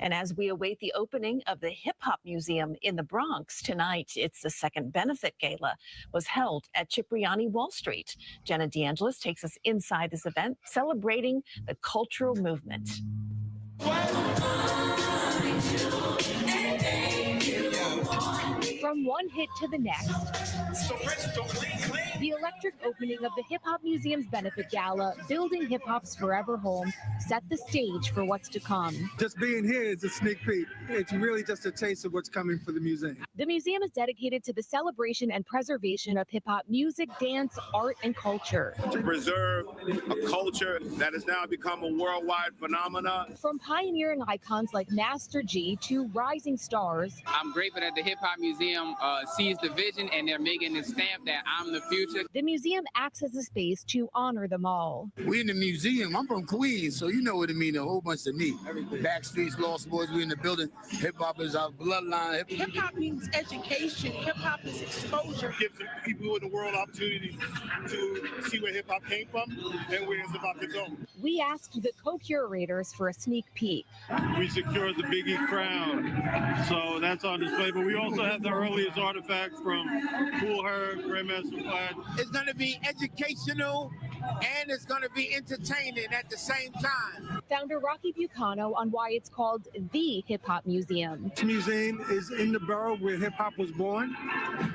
And as we await the opening of the Hip Hop Museum in the Bronx tonight, it's the second benefit gala was held at Cipriani Wall Street. Jenna DeAngelis takes us inside this event celebrating the cultural movement. From one hit to the next, the electric opening of the Hip Hop Museum's benefit gala, Building Hip Hop's Forever Home, set the stage for what's to come. Just being here is a sneak peek. It's really just a taste of what's coming for the museum. The museum is dedicated to the celebration and preservation of hip hop music, dance, art, and culture. To preserve a culture that has now become a worldwide phenomenon. From pioneering icons like Master G to rising stars. I'm grateful that the Hip Hop Museum sees the vision and they're making this stamp that I'm the future. The museum acts as a space to honor them all. We in the museum. I'm from Queens, so you know what it means, a whole bunch to me. Backstreets, Lost Boys, we in the building. Hip hop is our bloodline. Hip hop means education. Hip hop is exposure. Gives people in the world opportunity to see where hip hop came from and where it's about to go. We asked the co-curators for a sneak peek. We secured the Biggie crown, so that's on display. But we also have the earliest artifacts from Kool Herc, Grandmaster Flash. It's going to be educational and it's going to be entertaining at the same time. Founder Rocky Bucano on why it's called the Hip Hop Museum. This museum is in the borough where hip hop was born,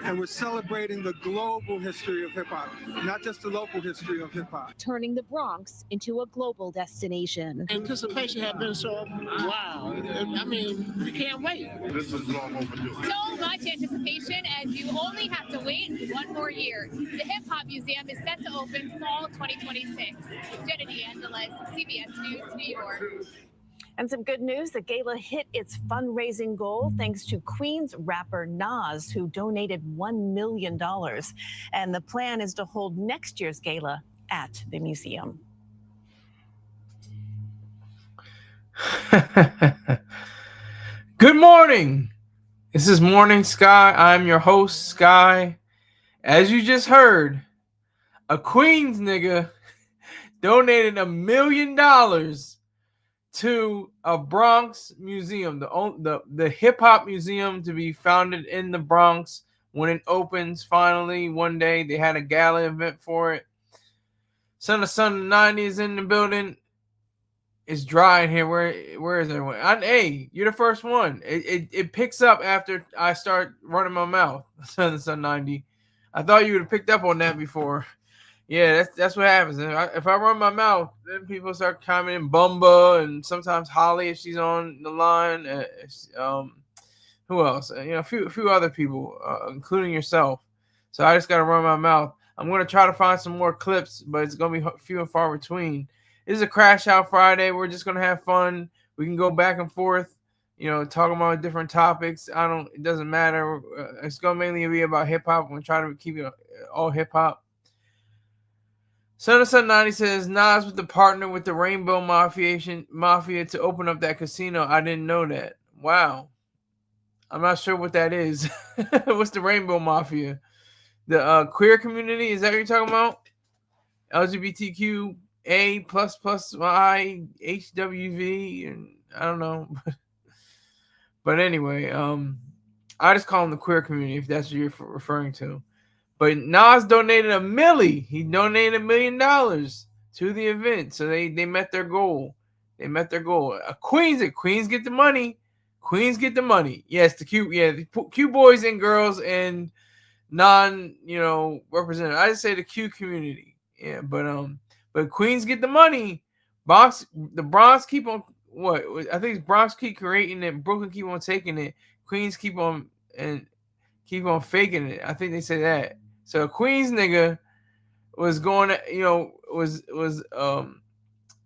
and we're celebrating the global history of hip hop, not just the local history of hip hop. Turning the Bronx into a global destination. Anticipation has been so wow. I mean, we can't wait. This is long overdue. So much anticipation, and you only have to wait one more year. The Hip Hop Museum is set to open fall 2026. Jenna DeAngelis, CBS News, New York. And some good news, the gala hit its fundraising goal thanks to Queens rapper Nas, who donated $1 million. And the plan is to hold next year's gala at the museum. Good morning. This is Morning Sky. I'm your host, Sky. As you just heard, a Queens nigga donated $1 million to a Bronx museum, the hip hop museum to be founded in the Bronx. When it opens finally one day, they had a gala event for it. Son of 90s in the building. It's dry in here. Where is everyone? Hey, you're the first one. It picks up after I start running my mouth. Son of 90. I thought you would have picked up on that before. Yeah, that's what happens. If I run my mouth, then people start commenting Bumba and sometimes Holly if she's on the line. Who else? A few other people, including yourself. So I just got to run my mouth. I'm going to try to find some more clips, but it's going to be few and far between. This is a Crash Out Friday. We're just going to have fun. We can go back and forth, talking about different topics. It doesn't matter. It's going to mainly be about hip hop. I'm going to try to keep it all hip hop. Son of 90 says Nas was the partner with the Rainbow Mafia to open up that casino. I didn't know that. Wow. I'm not sure what that is. What's the Rainbow Mafia? The queer community? Is that what you're talking about? LGBTQ A plus Y HWV, and I don't know. But anyway, I just call them the queer community if that's what you're referring to. But Nas donated $1 million. He donated $1 million to the event, so they met their goal. They met their goal. Queens get the money. Queens get the money. Yes, the Q boys and girls and representative. I just say the Q community. Yeah, but Queens get the money. The Bronx keep on what? I think Bronx keep creating it. Brooklyn keep on taking it. Queens keep on faking it. I think they say that. So a Queens nigga was going to, was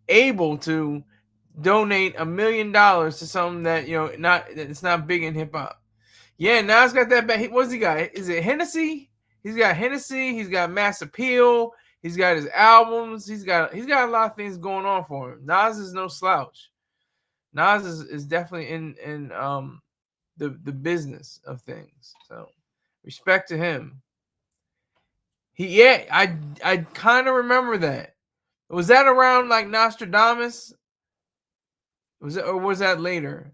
able to donate $1 million to something that it's not big in hip hop. Yeah, now it's got that back. What's he got? Is it Hennessy? He's got Hennessy. He's got Mass Appeal. He's got his albums. He's got a lot of things going on for him. Nas is no slouch. Nas is definitely in the business of things. So respect to him. I kind of remember that. Was that around like Nostradamus? Was that later?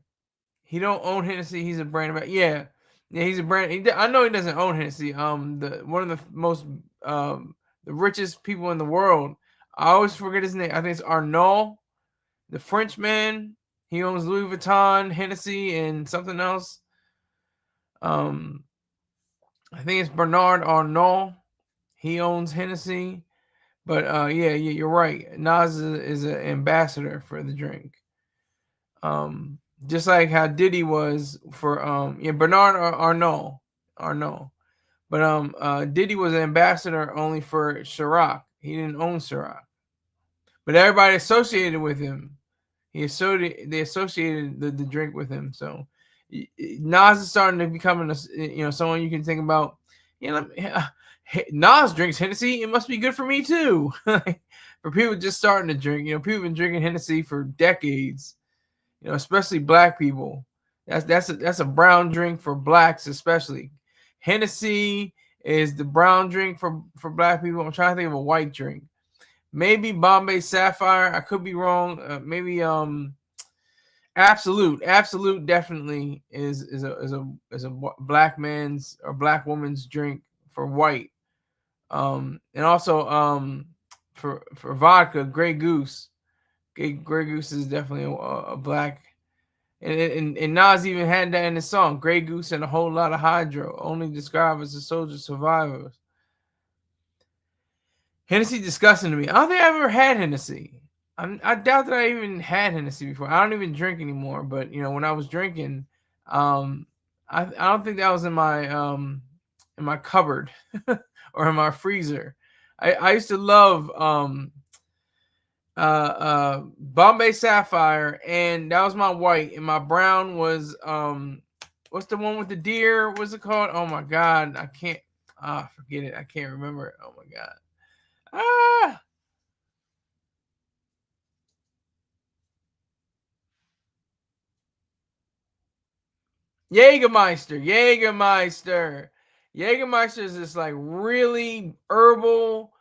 He don't own Hennessy. He's a brand about. Yeah, he's a brand. I know he doesn't own Hennessy. One of the most the richest people in the world. I always forget his name. I think it's Arnault, the French man. He owns Louis Vuitton, Hennessy, and something else. I think it's Bernard Arnault. He owns Hennessy. But yeah, you're right. Nas is an ambassador for the drink. Just like how Diddy was for Bernard Arnault. But Diddy was an ambassador only for Ciroc. He didn't own Ciroc. But everybody associated with him. They associated the drink with him. So Nas is starting to become someone you can think about. Nas drinks Hennessy. It must be good for me too. For people just starting to drink, people have been drinking Hennessy for decades. Especially black people. That's a brown drink for blacks, especially. Hennessy is the brown drink for black people. I'm trying to think of a white drink. Maybe Bombay Sapphire. I could be wrong. Maybe Absolute. Absolute definitely is a black man's or black woman's drink for white. And also for vodka, Grey Goose. Grey Goose is definitely a black. And Nas even had that in his song, Grey Goose and a whole lot of hydro, only described as a soldier survivors. Hennessy disgusting to me. I don't think I've ever had Hennessy. I doubt that I even had Hennessy before. I don't even drink anymore. But when I was drinking, I don't think that was in my cupboard or in my freezer. I used to love Bombay Sapphire, and that was my white, and my brown was what's the one with the deer? What's it called? Oh my god, I can't forget it. I can't remember it. Oh my god. Jägermeister is this like really herbal,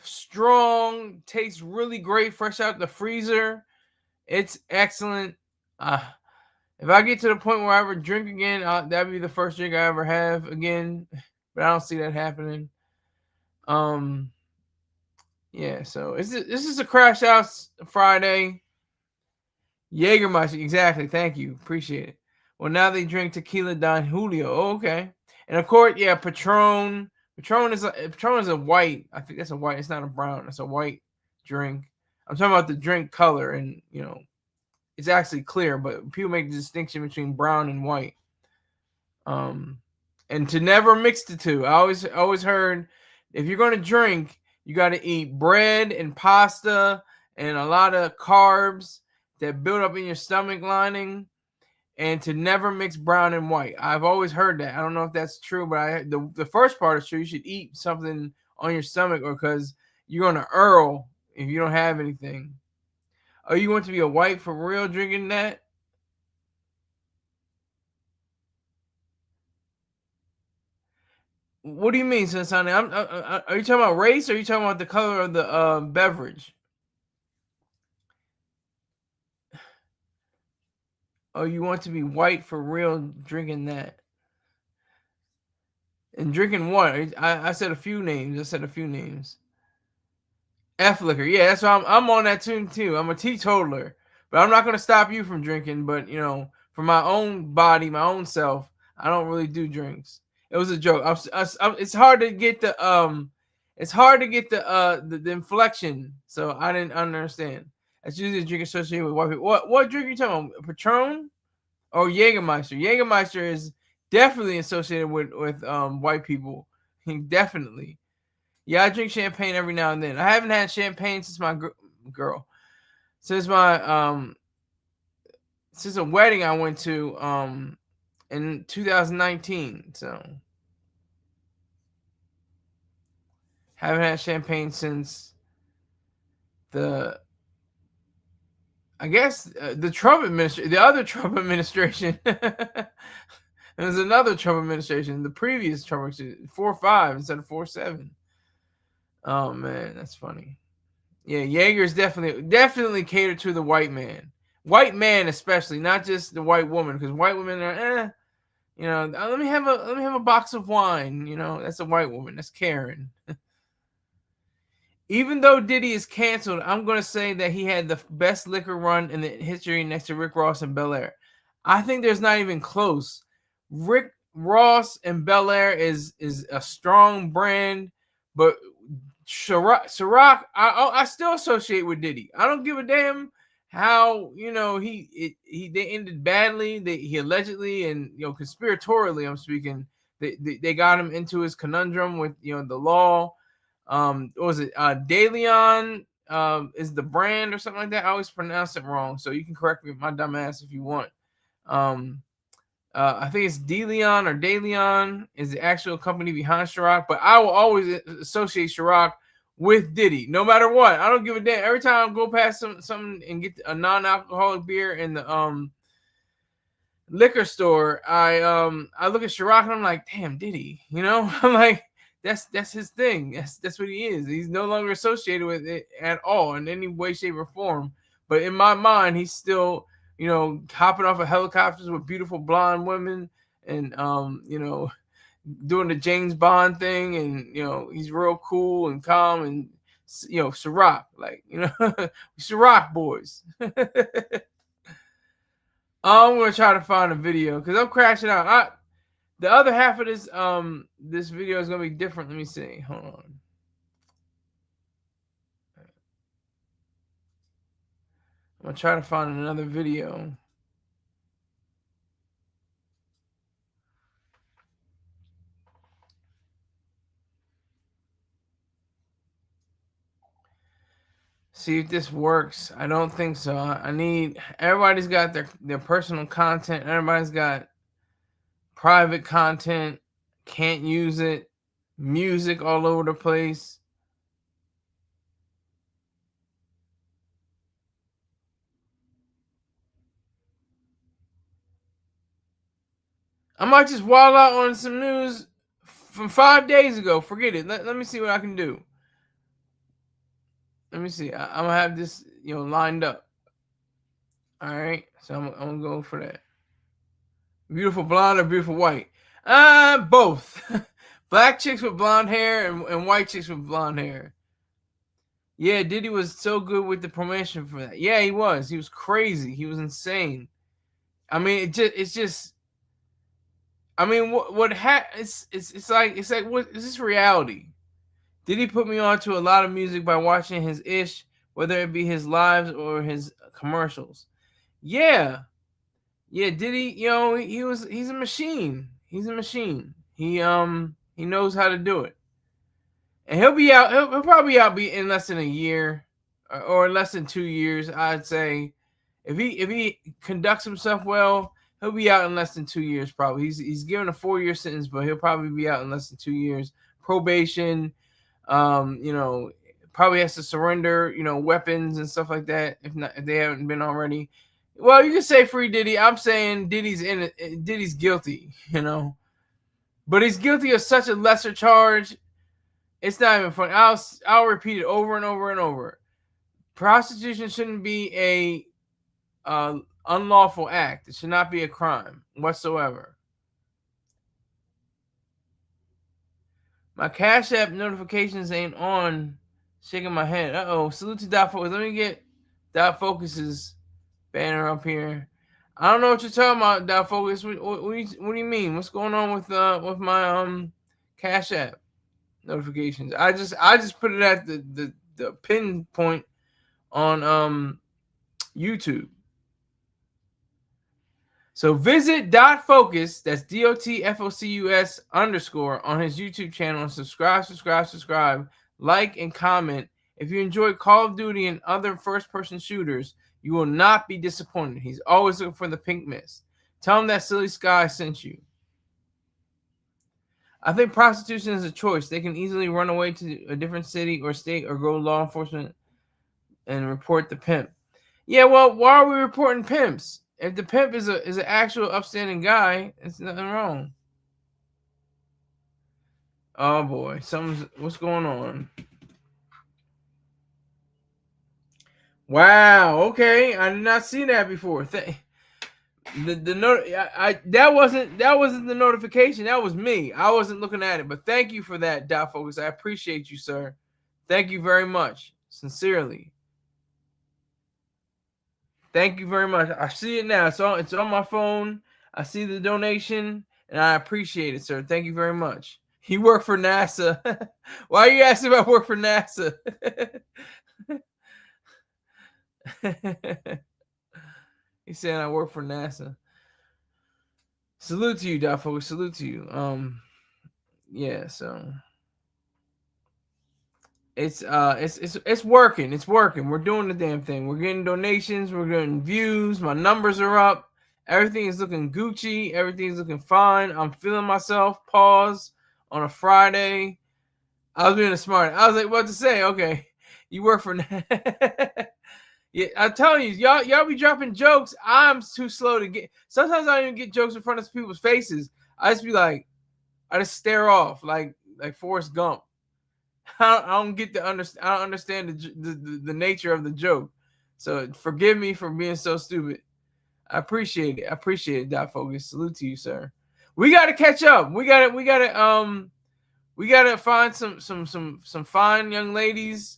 strong, tastes really great fresh out the freezer. It's excellent. If I get to the point where I ever drink again, that'd be the first drink I ever have again. But I don't see that happening. Yeah, so this is a Crash House Friday. Jägermeister, exactly. Thank you. Appreciate it. Well, now they drink tequila Don Julio. Oh, okay. And of course, yeah, Patron. Patron is a white. I think that's a white. It's not a brown. It's a white drink. I'm talking about the drink color, and it's actually clear, but people make the distinction between brown and white. And to never mix the two. I always heard if you're going to drink, you got to eat bread and pasta and a lot of carbs that build up in your stomach lining, and to never mix brown and white. I've always heard that. I don't know if that's true, but the first part is true. You should eat something on your stomach, or because you're going to Earl if you don't have anything. Oh, you want to be a white for real drinking that? What do you mean, Sonny? Are you talking about race, or are you talking about the color of the beverage? Oh, you want to be white for real drinking that? And drinking what? I said a few names. F liquor. Yeah, that's why I'm on that too. I'm a teetotaler. But I'm not going to stop you from drinking. But, for my own body, my own self, I don't really do drinks. It was a joke. It's hard to get the inflection. So I didn't understand. That's usually a drink associated with white people. What drink are you talking about? Patron or Jägermeister? Jägermeister is definitely associated with white people. Definitely. Yeah, I drink champagne every now and then. I haven't had champagne since my since a wedding I went to in 2019. So haven't had champagne since the Trump administration, the other Trump administration. There's another Trump administration, the previous Trump administration, 4-5 instead of 4-7. Oh man, that's funny. Yeah, Jaeger is definitely catered to the white man. white man especially, not just the white woman, because white women are let me have a box of wine. That's a white woman. That's Karen. Even though Diddy is canceled, I'm going to say that he had the best liquor run in the history next to Rick Ross and Bel Air. I think there's not even close. Rick Ross and Bel Air is a strong brand, but Ciroc, I still associate with Diddy. I don't give a damn how they ended badly. He allegedly and conspiratorially, I'm speaking. They got him into his conundrum with the law. What was it? DeLeon is the brand or something like that. I always pronounce it wrong, so you can correct me, my dumb ass, if you want. I think it's DeLeon or DeLeon is the actual company behind Ciroc, but I will always associate Ciroc with Diddy, no matter what. I don't give a damn. Every time I go past something and get a non-alcoholic beer in the liquor store, I look at Ciroc and I'm like, damn, Diddy, I'm like, that's his thing. That's what he is. He's no longer associated with it at all in any way, shape, or form. But in my mind, he's still, hopping off of helicopters with beautiful blonde women and doing the James Bond thing, and he's real cool and calm and Ciroc, like Ciroc boys. I'm gonna try to find a video because I'm crashing out. The other half of this video is gonna be different. Let me see. Hold on. I'm gonna try to find another video. See if this works. I don't think so. Everybody's got their personal content. Everybody's got private content. Can't use it. Music all over the place. I might just wild out on some news from 5 days ago. Forget it. Let me see what I can do. Let me see. I'm gonna have this, lined up. All right. So I'm gonna go for that. Beautiful blonde or beautiful white? Both. Black chicks with blonde hair and white chicks with blonde hair. Yeah, Diddy was so good with the promotion for that. Yeah, he was. He was crazy. He was insane. I mean, it's just. I mean, it's like what is this reality? Did he put me on to a lot of music by watching his ish, whether it be his lives or his commercials? Yeah. Yeah, did he? He's a machine. He's a machine. He knows how to do it. And he'll be out. He'll probably be in less than a year or less than 2 years, I'd say. If he conducts himself well, he'll be out in less than 2 years probably. He's given a 4-year sentence, but he'll probably be out in less than 2 years. Probation, probably has to surrender, weapons and stuff like that if they haven't been already. Well, you can say free Diddy. I'm saying Diddy's guilty, but he's guilty of such a lesser charge. It's not even funny. I'll repeat it over and over and over. Prostitution shouldn't be a unlawful act. It should not be a crime whatsoever. My Cash App notifications ain't on. Shaking my head. Salute to Dot Focus. Let me get Dot Focus's banner up here. I don't know what you're talking about, Dot Focus. What do you mean? What's going on with my Cash App notifications? I just put it at the pin point on YouTube. So visit Dot Focus, that's DOTFOCUS _ on his YouTube channel and subscribe, like and comment. If you enjoy Call of Duty and other first-person shooters, you will not be disappointed. He's always looking for the pink mist. Tell him that Silly Sky sent you. I think prostitution is a choice. They can easily run away to a different city or state or go to law enforcement and report the pimp. Yeah, well, why are we reporting pimps? If the pimp is an actual upstanding guy, it's nothing wrong. Oh boy, what's going on? Wow. Okay, I did not see that before. That wasn't the notification. That was me. I wasn't looking at it. But thank you for that, Dot Focus. I appreciate you, sir. Thank you very much, sincerely. Thank you very much. I see it now. So it's on my phone. I see the donation, and I appreciate it, sir. Thank you very much. You work for NASA. Why are you asking if I work for NASA? He's saying I work for NASA. Salute to you, Dot Focus. Salute to you. Yeah, so it's working. It's working. We're doing the damn thing. We're getting donations. We're getting views. My numbers are up. Everything is looking Gucci. Everything's looking fine. I'm feeling myself. Pause on a Friday. I was being smart. I was like, what to say? Okay, you work for. Yeah, I'm telling you, y'all be dropping jokes. I'm too slow to get. Sometimes I don't even get jokes in front of people's faces. I just be like, I just stare off like Forrest Gump. I don't get the understand. I don't understand the nature of the joke. So forgive me for being so stupid. I appreciate it. I appreciate it, Dot Focus. Salute to you, sir. We gotta catch up. We gotta find some fine young ladies.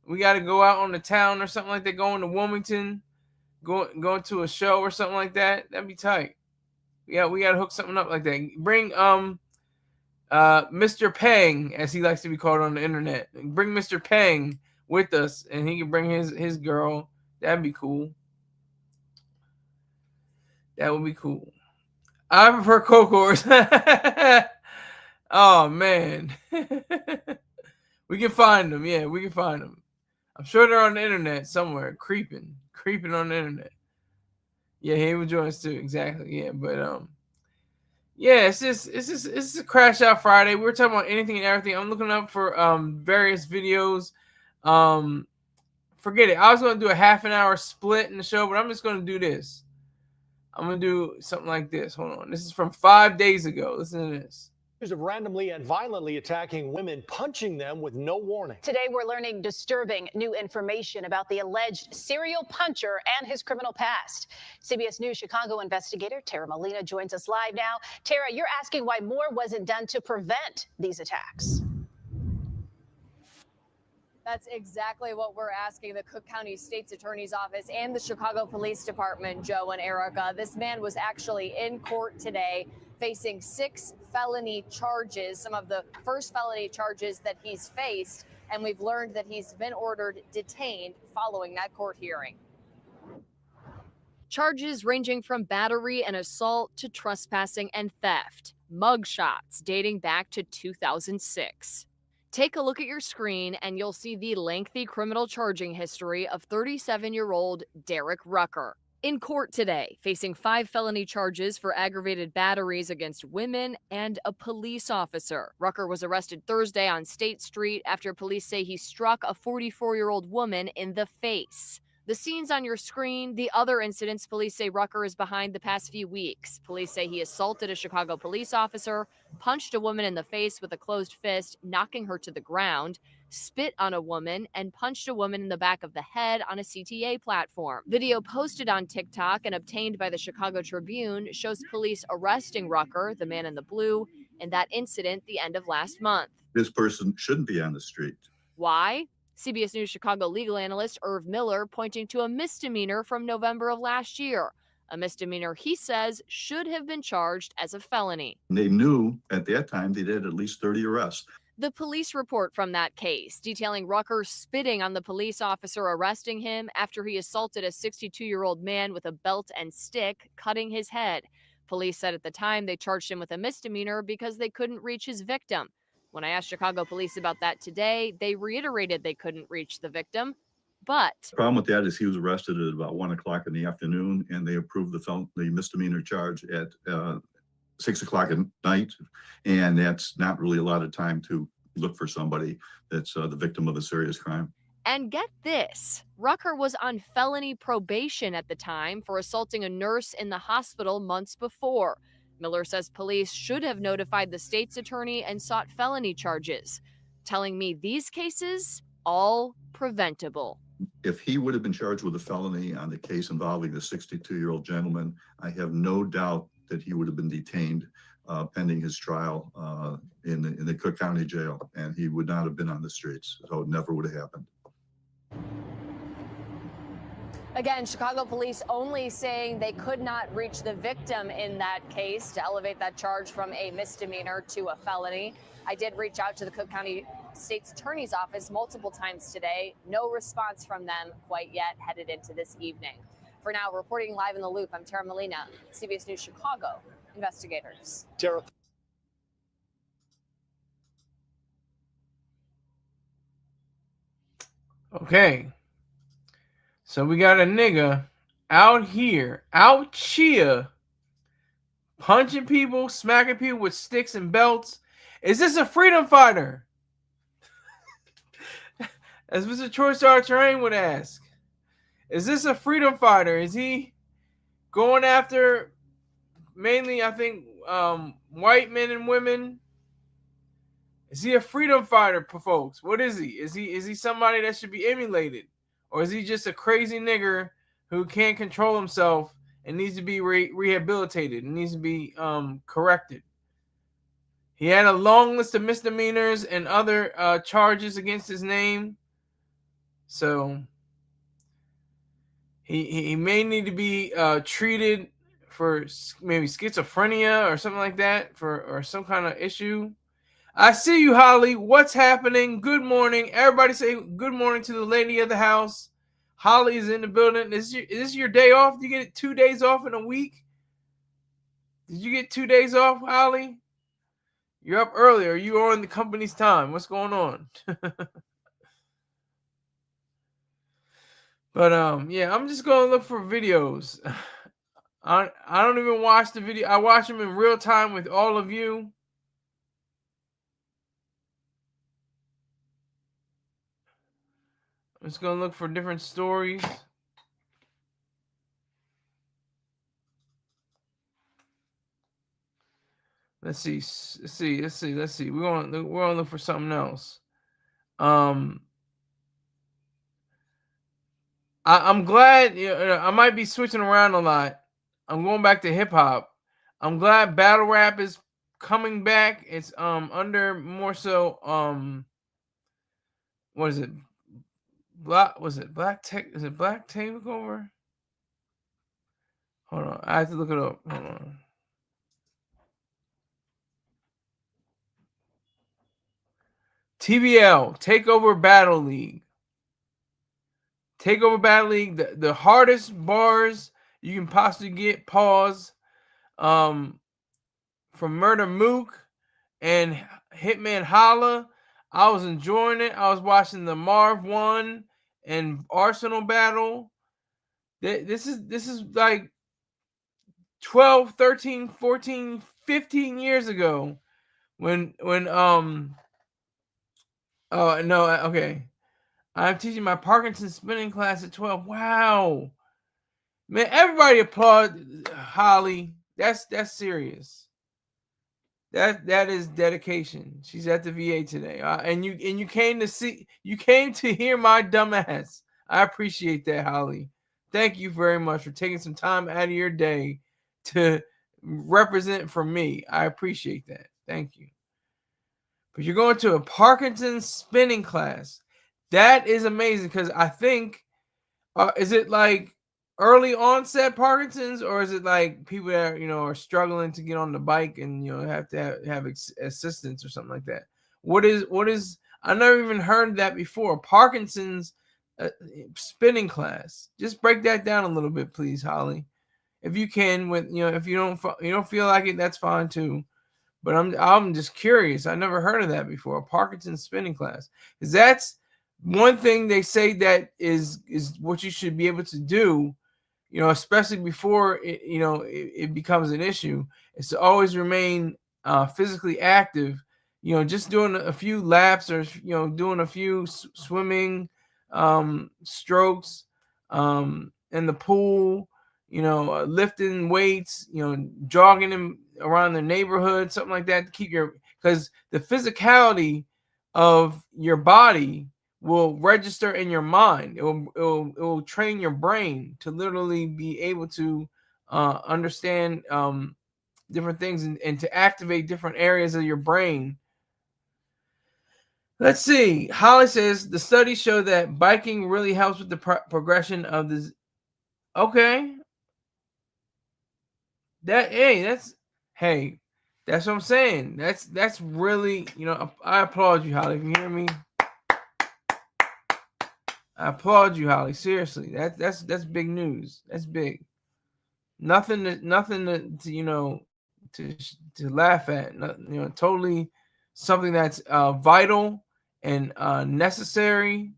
We gotta go out on the town or something like that. Going to Wilmington, going to a show or something like that. That'd be tight. Yeah, we gotta hook something up like that. Bring Mr. Peng, as he likes to be called on the internet. Bring Mr. Peng with us, and he can bring his girl. That'd be cool. That would be cool. I prefer Coco's. Oh man. We can find them. Yeah, we can find them. I'm sure they're on the internet somewhere, creeping on the internet. Yeah, he would join us too. Exactly. Yeah, but yeah, it's just a crash out Friday. We're talking about anything and everything. I'm looking up for various videos. Forget it. I was gonna do a half an hour split in the show, but I'm just gonna do this. I'm gonna do something like this. Hold on. This is from 5 days ago. Listen to this. Of randomly and violently attacking women, punching them with no warning. Today, we're learning disturbing new information about the alleged serial puncher and his criminal past. CBS News Chicago investigator Tara Molina joins us live now. Tara, you're asking why more wasn't done to prevent these attacks. That's exactly what we're asking the Cook County State's Attorney's Office and the Chicago Police Department, Joe and Erica. This man was actually in court today facing 6 felony charges, some of the first felony charges that he's faced, and we've learned that he's been ordered detained following that court hearing. Charges ranging from battery and assault to trespassing and theft. Mugshots dating back to 2006. Take a look at your screen and you'll see the lengthy criminal charging history of 37-year-old Derek Rucker. In court today, facing 5 felony charges for aggravated batteries against women and a police officer. Rucker was arrested Thursday on State Street after police say he struck a 44-year-old woman in the face. The scenes on your screen, the other incidents police say Rucker is behind the past few weeks. Police say he assaulted a Chicago police officer, punched a woman in the face with a closed fist, knocking her to the ground, spit on a woman, and punched a woman in the back of the head on a CTA platform. Video posted on TikTok and obtained by the Chicago Tribune shows police arresting Rucker, the man in the blue, in that incident the end of last month. This person shouldn't be on the street. Why? CBS News Chicago legal analyst Irv Miller pointing to a misdemeanor from November of last year. A misdemeanor he says should have been charged as a felony. They knew at that time they did at least 30 arrests. The police report from that case detailing Rucker spitting on the police officer arresting him after he assaulted a 62-year-old man with a belt and stick, cutting his head. Police said at the time they charged him with a misdemeanor because they couldn't reach his victim. When I asked Chicago police about that today, they reiterated they couldn't reach the victim. But the problem with that is he was arrested at about 1 o'clock in the afternoon, and they approved the misdemeanor charge at 6 o'clock at night. And that's not really a lot of time to look for somebody that's the victim of a serious crime. And get this, Rucker was on felony probation at the time for assaulting a nurse in the hospital months before. Miller says police should have notified the state's attorney and sought felony charges, telling me these cases all preventable. if he would have been charged with a felony on the case involving the 62-year-old gentleman, I have no doubt that he would have been detained pending his trial in the Cook County Jail, and he would not have been on the streets. So it never would have happened. Again, Chicago police only saying they could not reach the victim in that case to elevate that charge from a misdemeanor to a felony. I did reach out to the Cook County State's Attorney's Office multiple times today. No response from them quite yet, headed into this evening. For now, reporting live in the loop, I'm Tara Molina, CBS News Chicago investigators. Tara. Okay. So we got a nigga out here, punching people, smacking people with sticks and belts. Is this a freedom fighter? As Mr. Troy Star Terrain would ask. Is this a freedom fighter? Is he going after mainly, I think, white men and women? Is he a freedom fighter, folks? What is he? Is he somebody that should be emulated? Or is he just a crazy nigger who can't control himself and needs to be rehabilitated and needs to be corrected? He had a long list of misdemeanors and other charges against his name. So he may need to be treated for maybe schizophrenia or something like that, or some kind of issue. I see you, Holly. What's happening? Good morning. Everybody say good morning to the lady of the house. Holly is in the building. Is this your day off? Do you get 2 days off in a week? Did you get 2 days off, Holly? You're up early, or you are on the company's time? What's going on? But yeah, I'm just gonna look for videos. I don't even watch the video. I watch them in real time with all of you. I'm just gonna look for different stories. Let's see. We're gonna look for something else. I'm glad. I might be switching around a lot. I'm going back to hip hop. I'm glad battle rap is coming back. It's under more so what is it? Black Tech? Is it Black Takeover? Hold on, I have to look it up. Hold on. TBL, Takeover Battle League. Takeover Battle League, the hardest bars you can possibly get. Pause. From Murder Mook and Hitman Holla. I was enjoying it. I was watching the Marv 1 and Arsenal battle. This is like 12, 13, 14, 15 years ago when oh no, okay. I'm teaching my Parkinson's spinning class at 12. Wow. Man, everybody applaud Holly. That's serious. That is dedication. She's at the VA today. And you came to hear my dumb ass. I appreciate that, Holly. Thank you very much for taking some time out of your day to represent for me. I appreciate that. Thank you. But you're going to a Parkinson's spinning class. That is amazing, because I think, is it like early onset Parkinson's, or is it like people that are struggling to get on the bike and have to have assistance or something like that? What is I never even heard that before. Parkinson's spinning class. Just break that down a little bit, please, Holly, if you can. With if you don't feel like it, that's fine too. But I'm just curious. I never heard of that before. A Parkinson's spinning class, because that's one thing they say that is what you should be able to do. Especially before it becomes an issue, is to always remain physically active. Just doing a few laps, or doing a few swimming strokes in the pool. Lifting weights. Jogging around the neighborhood, something like that, to keep because the physicality of your body will register in your mind. It will train your brain to literally be able to understand different things and to activate different areas of your brain. Let's see. Holly says the studies show that biking really helps with the progression of this. Okay. That's what I'm saying. That's really, I applaud you, Holly. If you hear me, I applaud you, Holly. Seriously, that's big news. That's big. Nothing to to laugh at. Totally something that's vital and necessary.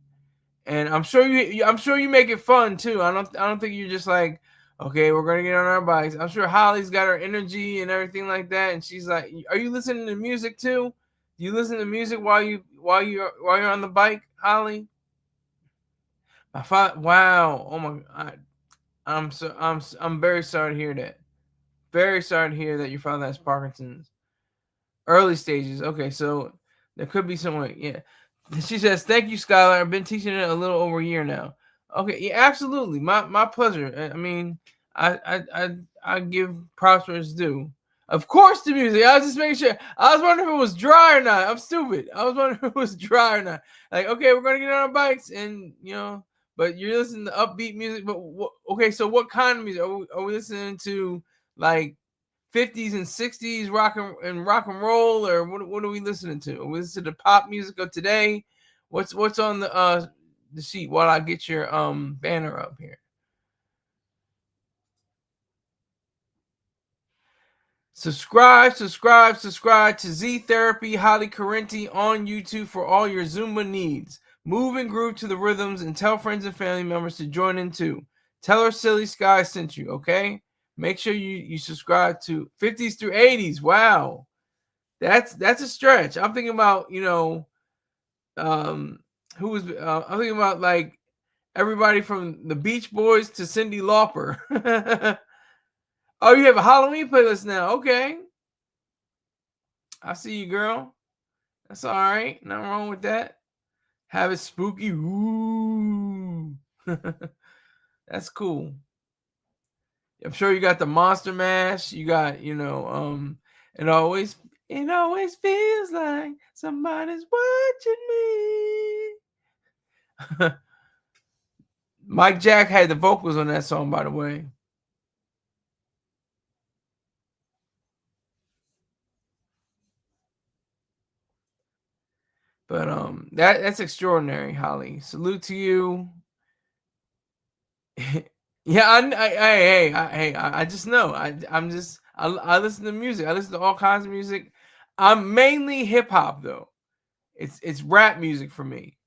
And I'm sure you make it fun too. I don't think you're just like, okay, we're gonna get on our bikes. I'm sure Holly's got her energy and everything like that, and she's like, are you listening to music too? Do you listen to music while you're on the bike, Holly? My father. Wow. Oh my God. I'm very sorry to hear that. Very sorry to hear that your father has Parkinson's. Early stages. Okay, so there could be some way. Yeah. She says, "Thank you, Skylar. I've been teaching it a little over a year now." Okay, yeah, absolutely. My pleasure. I mean, I give props where it's due. Of course, the music. I was just making sure. I was wondering if it was dry or not. I'm stupid. I was wondering if it was dry or not. Like, okay, we're gonna get on our bikes, and but you're listening to upbeat music. But okay, so what kind of music are we listening to? Like 50s and 60s rock and roll, or what are we listening to? Are we listening to pop music of today? What's on the sheet while I get your banner up here? Subscribe to Z Therapy Holly Correnti on YouTube for all your Zumba needs. Move and groove to the rhythms and tell friends and family members to join in too. Tell her Silly Sky sent you, okay? Make sure you subscribe to 50s through 80s. Wow. That's a stretch. I'm thinking about, I'm thinking about like everybody from the Beach Boys to Cyndi Lauper. Oh, you have a Halloween playlist now. Okay. I see you, girl. That's all right. Nothing wrong with that. Have it spooky. Ooh. That's cool. I'm sure you got the Monster Mash. You got, it always feels like somebody's watching me. Mike Jack had the vocals on that song, by the way. But that's extraordinary, Holly. Salute to you. Yeah, I just know. I listen to music. I listen to all kinds of music. I'm mainly hip hop though. It's rap music for me.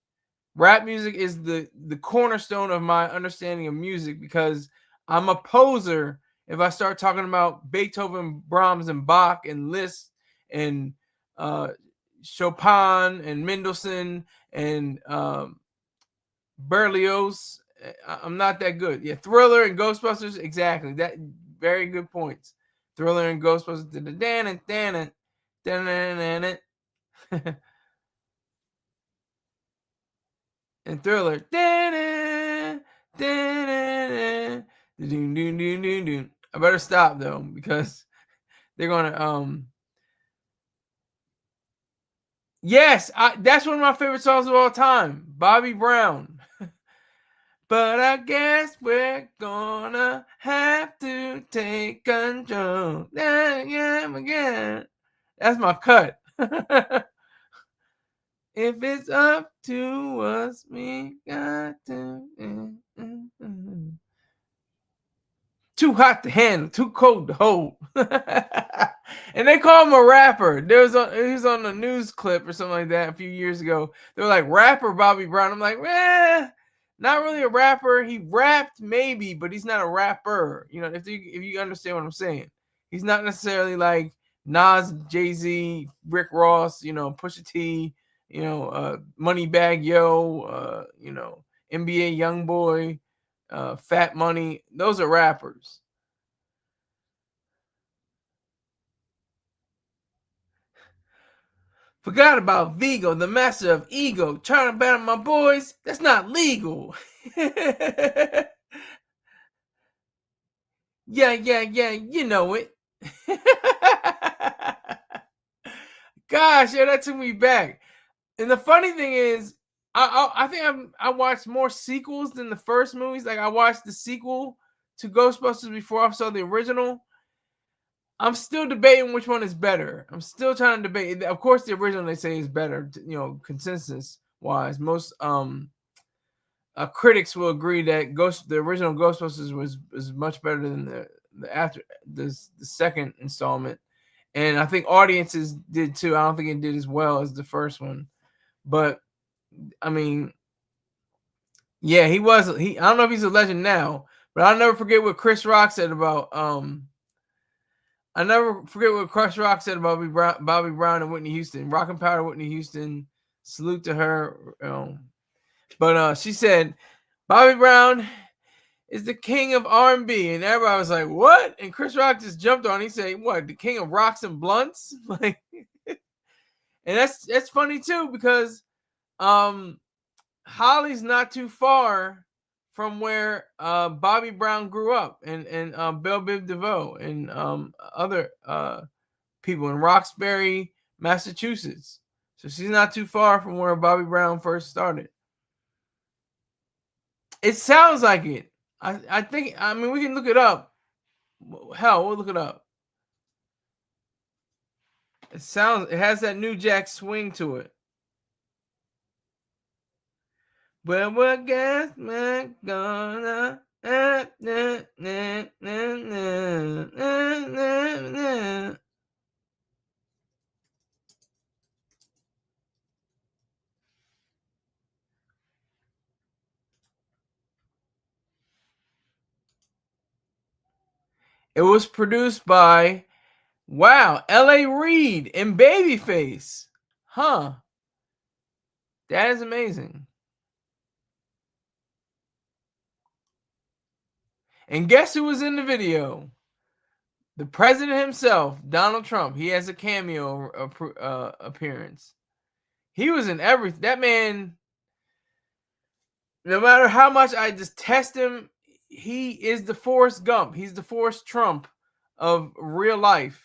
Rap music is the cornerstone of my understanding of music because I'm a poser if I start talking about Beethoven, Brahms, and Bach, and Liszt, and Chopin, and Mendelssohn, and Berlioz. I'm not that good. Yeah, Thriller and Ghostbusters, exactly. That very good points. Thriller and Ghostbusters. And Thriller. I better stop though because they're gonna Yes, that's one of my favorite songs of all time. Bobby Brown. But I guess we're gonna have to take control. Yeah. That's my cut. If it's up to us, we got to. Too hot to handle, too cold to hold. And they call him a rapper. He was on a news clip or something like that a few years ago. They were like, rapper Bobby Brown. I'm like, not really a rapper. He rapped maybe, but he's not a rapper. If you understand what I'm saying. He's not necessarily like Nas, Jay-Z, Rick Ross, Pusha T, Moneybagg Yo, NBA Youngboy, Fat Money. Those are rappers. Forgot about Vigo, the master of ego. Trying to battle my boys, that's not legal. Yeah, you know it. Gosh, yeah, that took me back. And the funny thing is, I think I watched more sequels than the first movies. Like I watched the sequel to Ghostbusters before I saw the original. I'm still debating which one is better. I'm still trying to debate. Of course, the original they say is better. You know, consensus wise, most critics will agree that the original Ghostbusters was much better than the second installment, and I think audiences did too. I don't think it did as well as the first one, but I mean, yeah, he. I don't know if he's a legend now, but I'll never forget what Chris Rock said about I never forget what Chris Rock said about Bobby Brown and Whitney Houston. Rock and Powder Whitney Houston. Salute to her. But she said, Bobby Brown is the king of R&B. And everybody was like, what? And Chris Rock just jumped on. He said, what? The king of rocks and blunts? Like, and that's funny too, because Holly's not too far from where Bobby Brown grew up, and Belle Biv DeVoe and other people in Roxbury, Massachusetts. So she's not too far from where Bobby Brown first started. It sounds like it. I think, I mean, we can look it up. Hell, we'll look it up. It has that New Jack swing to it. Well, what guess we're gonna It was produced by, wow, L.A. Reid and Babyface. Huh. That is amazing. And guess who was in the video? The president himself, Donald Trump. He has a cameo appearance. He was in everything. That man, no matter how much I just test him, he is the Forrest Gump. He's the Forrest Trump of real life.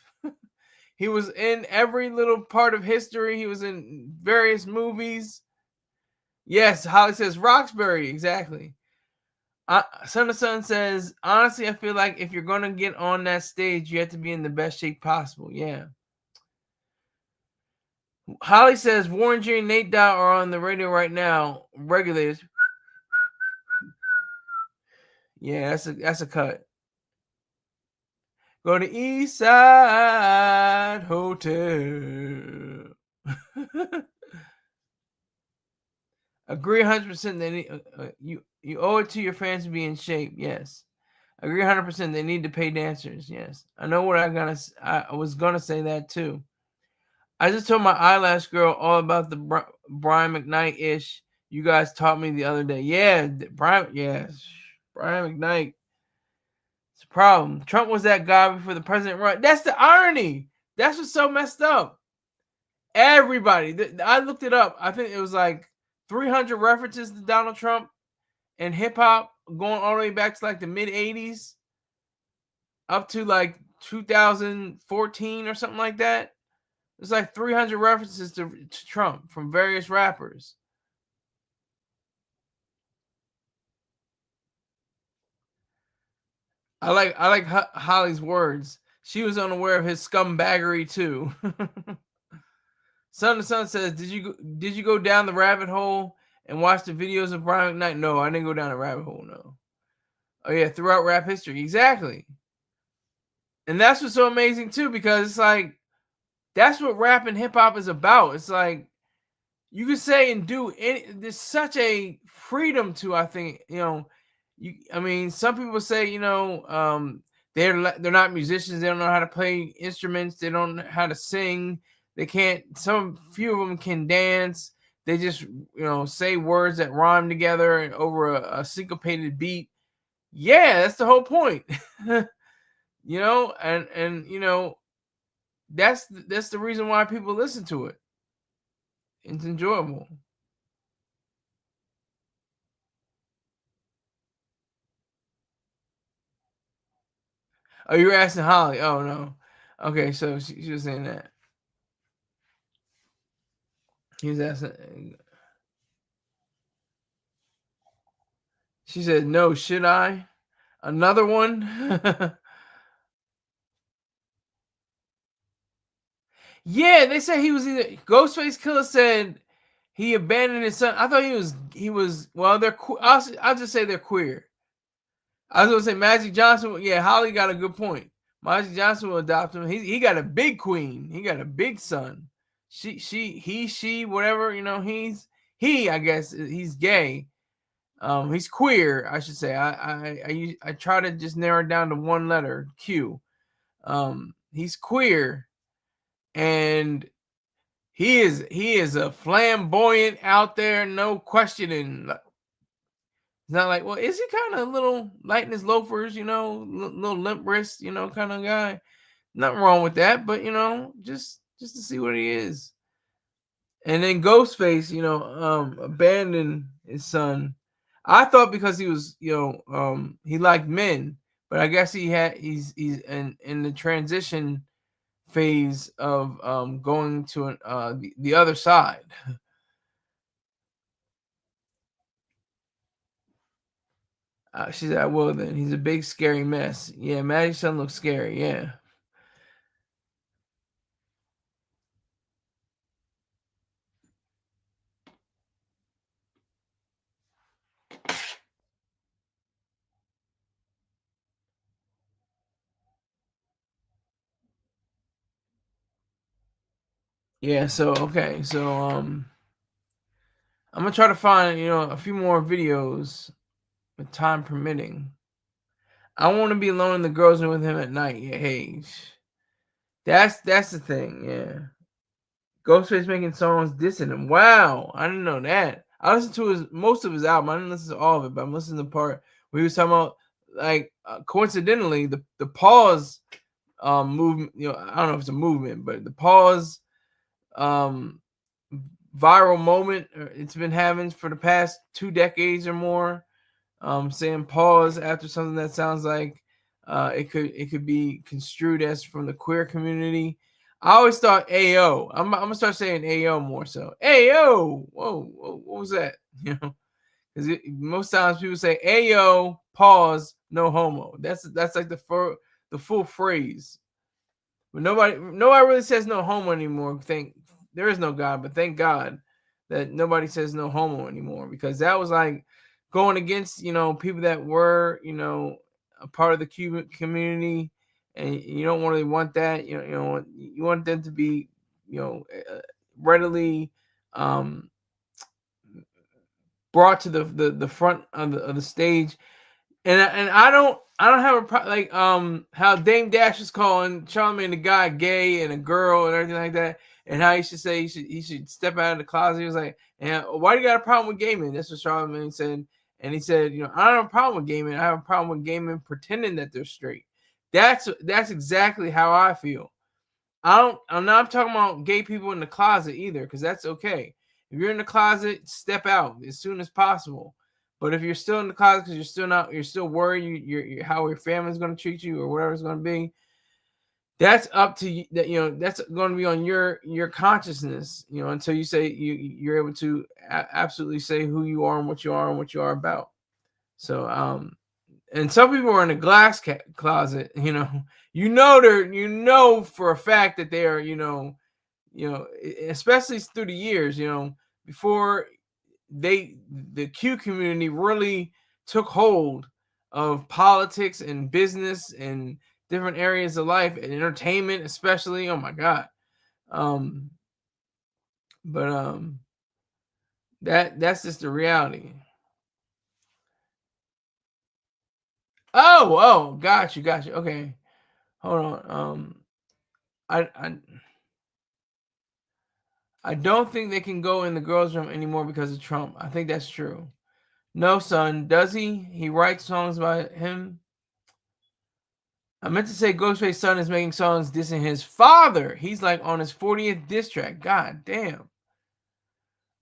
He was in every little part of history. He was in various movies. Yes, Holly says Roxbury. Exactly. Son of Sun says, honestly, I feel like if you're going to get on that stage, you have to be in the best shape possible. Yeah. Holly says, Warren G and Nate Dowd are on the radio right now. Regulators. Yeah, that's a cut. Go to East Side Hotel. Agree 100%. They need you owe it to your fans to be in shape. Yes, agree 100%. They need to pay dancers. Yes, I know what I was gonna say that too. I just told my eyelash girl all about the Brian McKnight ish you guys taught me the other day. Yeah, Brian McKnight. It's a problem. Trump was that guy before the president run. That's the irony. That's what's so messed up. Everybody, I looked it up. I think it was like 300 references to Donald Trump and hip hop going all the way back to like the mid 80s up to like 2014 or something like that. There's like 300 references to Trump from various rappers. I like Holly's words. She was unaware of his scumbaggery too. Son of Sun says, did you go down the rabbit hole and watch the videos of Brian McKnight? No, I didn't go down the rabbit hole, no. Oh yeah, throughout rap history. Exactly. And that's what's so amazing too, because it's like, that's what rap and hip hop is about. It's like, you could say and do there's such a freedom to, I think, I mean, some people say, they're not musicians. They don't know how to play instruments. They don't know how to sing. They can't, few of them can dance. They just, say words that rhyme together and over a syncopated beat. Yeah, that's the whole point. And that's the reason why people listen to it. It's enjoyable. Oh, you were asking Holly. Oh no. Okay, so she was saying that. He was asking. She said, "No, should I? Another one?" Yeah, they said he was either Ghostface Killer said he abandoned his son. I thought he was well. They're I'll just say they're queer. I was gonna say Magic Johnson. Yeah, Holly got a good point. Magic Johnson will adopt him. He got a big queen. He got a big son. She, whatever, I guess he's gay. He's queer, I should say. I try to just narrow it down to one letter, Q. He's queer, and he is a flamboyant out there, no questioning. It's not like, well, is he kind of a little light in his loafers, little limp wrist, kind of guy. Nothing wrong with that, but just to see what he is. And then Ghostface, abandoned his son. I thought because he was, he liked men, but I guess he's in the transition phase of going to the other side. She said, "Well, then he's a big scary mess." Yeah, Magic's son looks scary. Yeah. Yeah, so okay, so I'm gonna try to find a few more videos with time permitting. I want to be alone in the girls' room with him at night. Yeah, hey, that's the thing. Yeah, Ghostface making songs dissing him. Wow, I didn't know that. I listened to most of his album. I didn't listen to all of it, but I'm listening to the part where he was talking about, like, coincidentally, the pause movement. I don't know if it's a movement, but the pause viral moment it's been having for the past 2 decades or more, saying pause after something that sounds like it could be construed as from the queer community. I always thought AO. I'm gonna start saying AO more so. AO. Whoa, what was that? Because most times people say AO, pause, no homo. That's like the full phrase. But nobody really says no homo anymore. There is no God, but thank God that nobody says no homo anymore, because that was like going against people that were a part of the Cuban community, and you don't really want that. You want them to be readily brought to the front of the stage. And I don't have a problem, like how Dame Dash was calling Charlamagne the guy gay and a girl and everything like that, and how he should say he should step out of the closet. He was like, "And why do you got a problem with gay men?" That's what Charlamagne said, and he said, "I don't have a problem with gay men. I have a problem with gay men pretending that they're straight." That's exactly how I feel. I'm not talking about gay people in the closet either, because that's okay. If you're in the closet, step out as soon as possible. But if you're still in the closet because you're still worried you're how your family's going to treat you or whatever it's going to be, that's up to you. That's going to be on your consciousness. Until you say you're able to absolutely say who you are and what you are about. So and some people are in a glass closet. They're for a fact that they are especially through the years. Before the Q community really took hold of politics and business and different areas of life and entertainment, especially. Oh my God. That's just the reality. Oh, got you. Okay. Hold on. I don't think they can go in the girls' room anymore because of Trump. I think that's true. No, son, does he? He writes songs about him. I meant to say Ghostface's son is making songs dissing his father. He's like on his 40th diss track. God damn.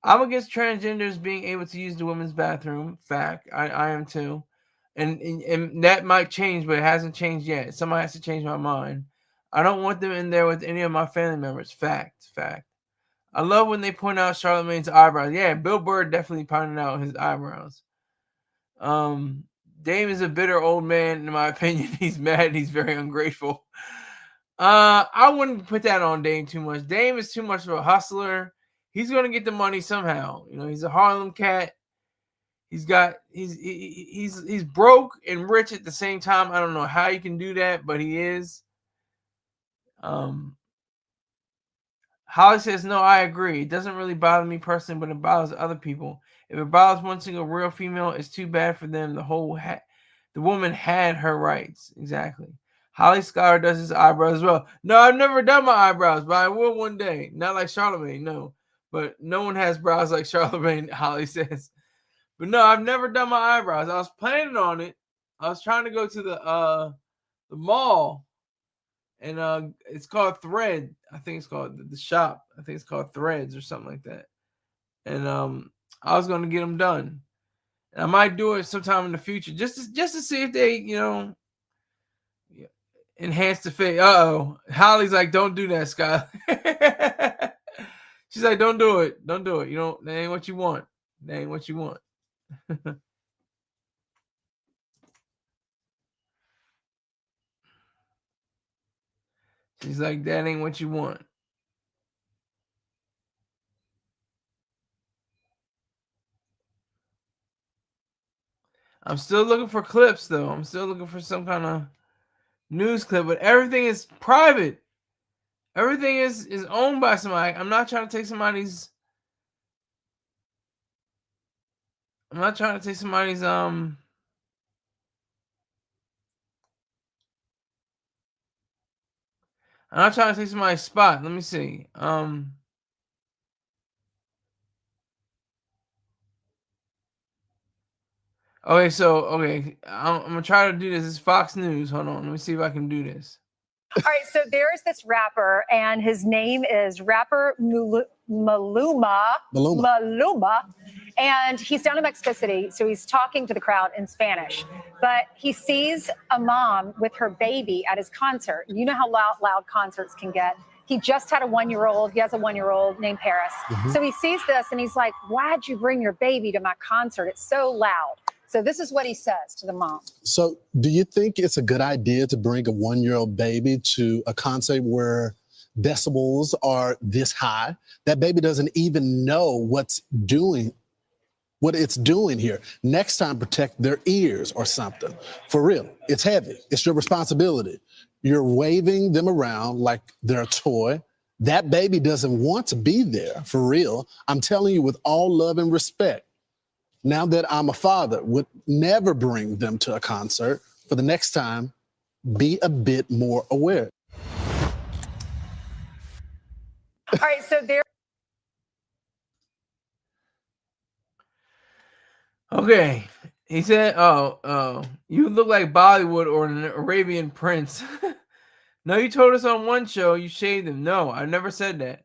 I'm against transgenders being able to use the women's bathroom. Fact. I am too. And that might change, but it hasn't changed yet. Somebody has to change my mind. I don't want them in there with any of my family members. Fact. I love when they point out Charlamagne's eyebrows. Yeah, Bill Burr definitely pointed out his eyebrows. Dame is a bitter old man, in my opinion. He's mad. He's very ungrateful. I wouldn't put that on Dame too much. Dame is too much of a hustler. He's gonna get the money somehow. You know, he's a Harlem cat. He's broke and rich at the same time. I don't know how you can do that, but he is. Holly says, no, I agree. It doesn't really bother me personally, but it bothers other people. If it bothers one single real female, it's too bad for them. The woman had her rights. Exactly. Holly Scholar does his eyebrows as well. No, I've never done my eyebrows, but I will one day. Not like Charlamagne, no. But no one has brows like Charlamagne, Holly says. But no, I've never done my eyebrows. I was planning on it. I was trying to go to the mall, and it's called Thread. I think it's called the shop. I think it's called Threads or something like that. And I was gonna get them done. And I might do it sometime in the future, just to see if they, enhance the face. Holly's like, don't do that, Scott. She's like, don't do it. Don't do it. That ain't what you want. That ain't what you want. She's like, that ain't what you want. I'm still looking for clips, though. I'm still looking for some kind of news clip, but everything is private. Everything is owned by somebody. I'm not trying to take somebody's. I'm not trying to take somebody's I'm not trying to take somebody's spot. Let me see. Okay, so I'm gonna try to do this. It's Fox News. Hold on, let me see if I can do this. All right, so there's this rapper, and his name is rapper Maluma, and he's down in Mexico City, so he's talking to the crowd in Spanish. But he sees a mom with her baby at his concert. You know how loud concerts can get. He just had a 1-year-old. He has a 1-year-old named Paris. So he sees this, and he's like, why'd you bring your baby to my concert? It's so loud. So this is what he says to the mom. So do you think it's a good idea to bring a 1-year-old baby to a concert where decibels are this high? That baby doesn't even know what it's doing here. Next time, protect their ears or something. For real, it's heavy. It's your responsibility. You're waving them around like they're a toy. That baby doesn't want to be there, for real. I'm telling you with all love and respect. Now that I'm a father, would never bring them to a concert. For the next time, be a bit more aware. All right, so there. Okay, he said, you look like Bollywood or an Arabian prince. No, you told us on one show you shaved him. No, I never said that.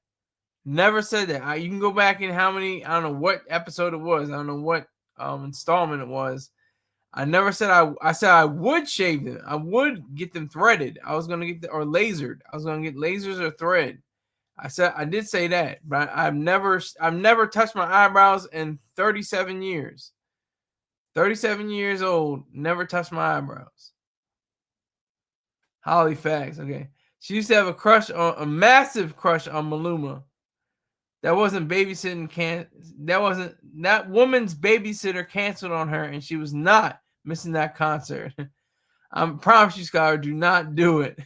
Never said that. You can go back in how many, I don't know what episode it was. I don't know what installment it was. I never said I said I would shave them. I would get them threaded. I was going to get or lasered. I was going to get lasers or thread. I did say that, but I've never touched my eyebrows in 37 years. 37 years old, never touched my eyebrows. Holly facts, okay. She used to have a massive crush on Maluma. That wasn't babysitting. That woman's babysitter canceled on her, and she was not missing that concert. I promise you, Scholar, do not do it.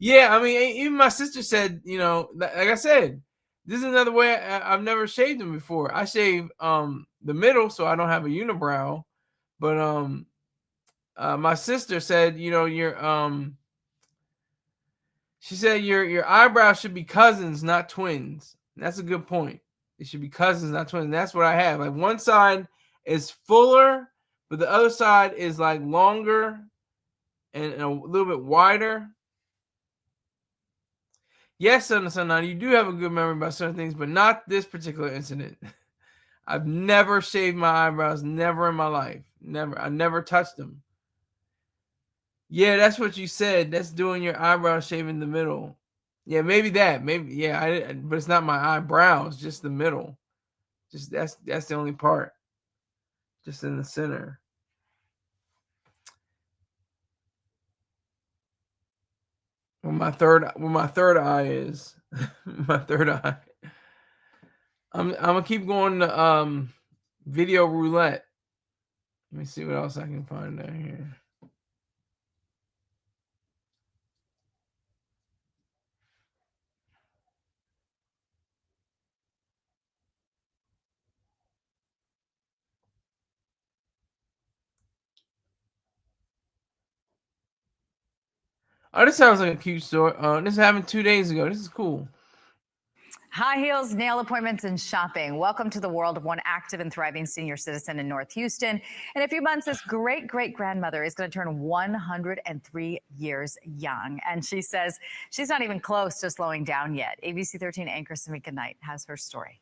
Yeah, I mean, even my sister said, like I said, this is another way I've never shaved them before. I shave the middle so I don't have a unibrow, but my sister said, she said your eyebrows should be cousins, not twins. And that's a good point. It should be cousins, not twins. And that's what I have. Like one side is fuller, but the other side is like longer and a little bit wider. Yes, son, you do have a good memory about certain things, but not this particular incident. I've never shaved my eyebrows, never in my life. Never. I never touched them. Yeah, that's what you said. That's doing your eyebrows shaving the middle. Yeah, maybe that. Maybe, yeah, but it's not my eyebrows, just the middle. Just that's the only part. Just in the center. Where my third eye is. My third eye. I'm gonna keep going to video roulette. Let me see what else I can find down here. Oh, this sounds like a cute story. This happened 2 days ago. This is cool. High heels, nail appointments, and shopping. Welcome to the world of one active and thriving senior citizen in North Houston. In a few months, this great-great-grandmother is going to turn 103 years young. And she says she's not even close to slowing down yet. ABC 13 anchor Samika Knight has her story.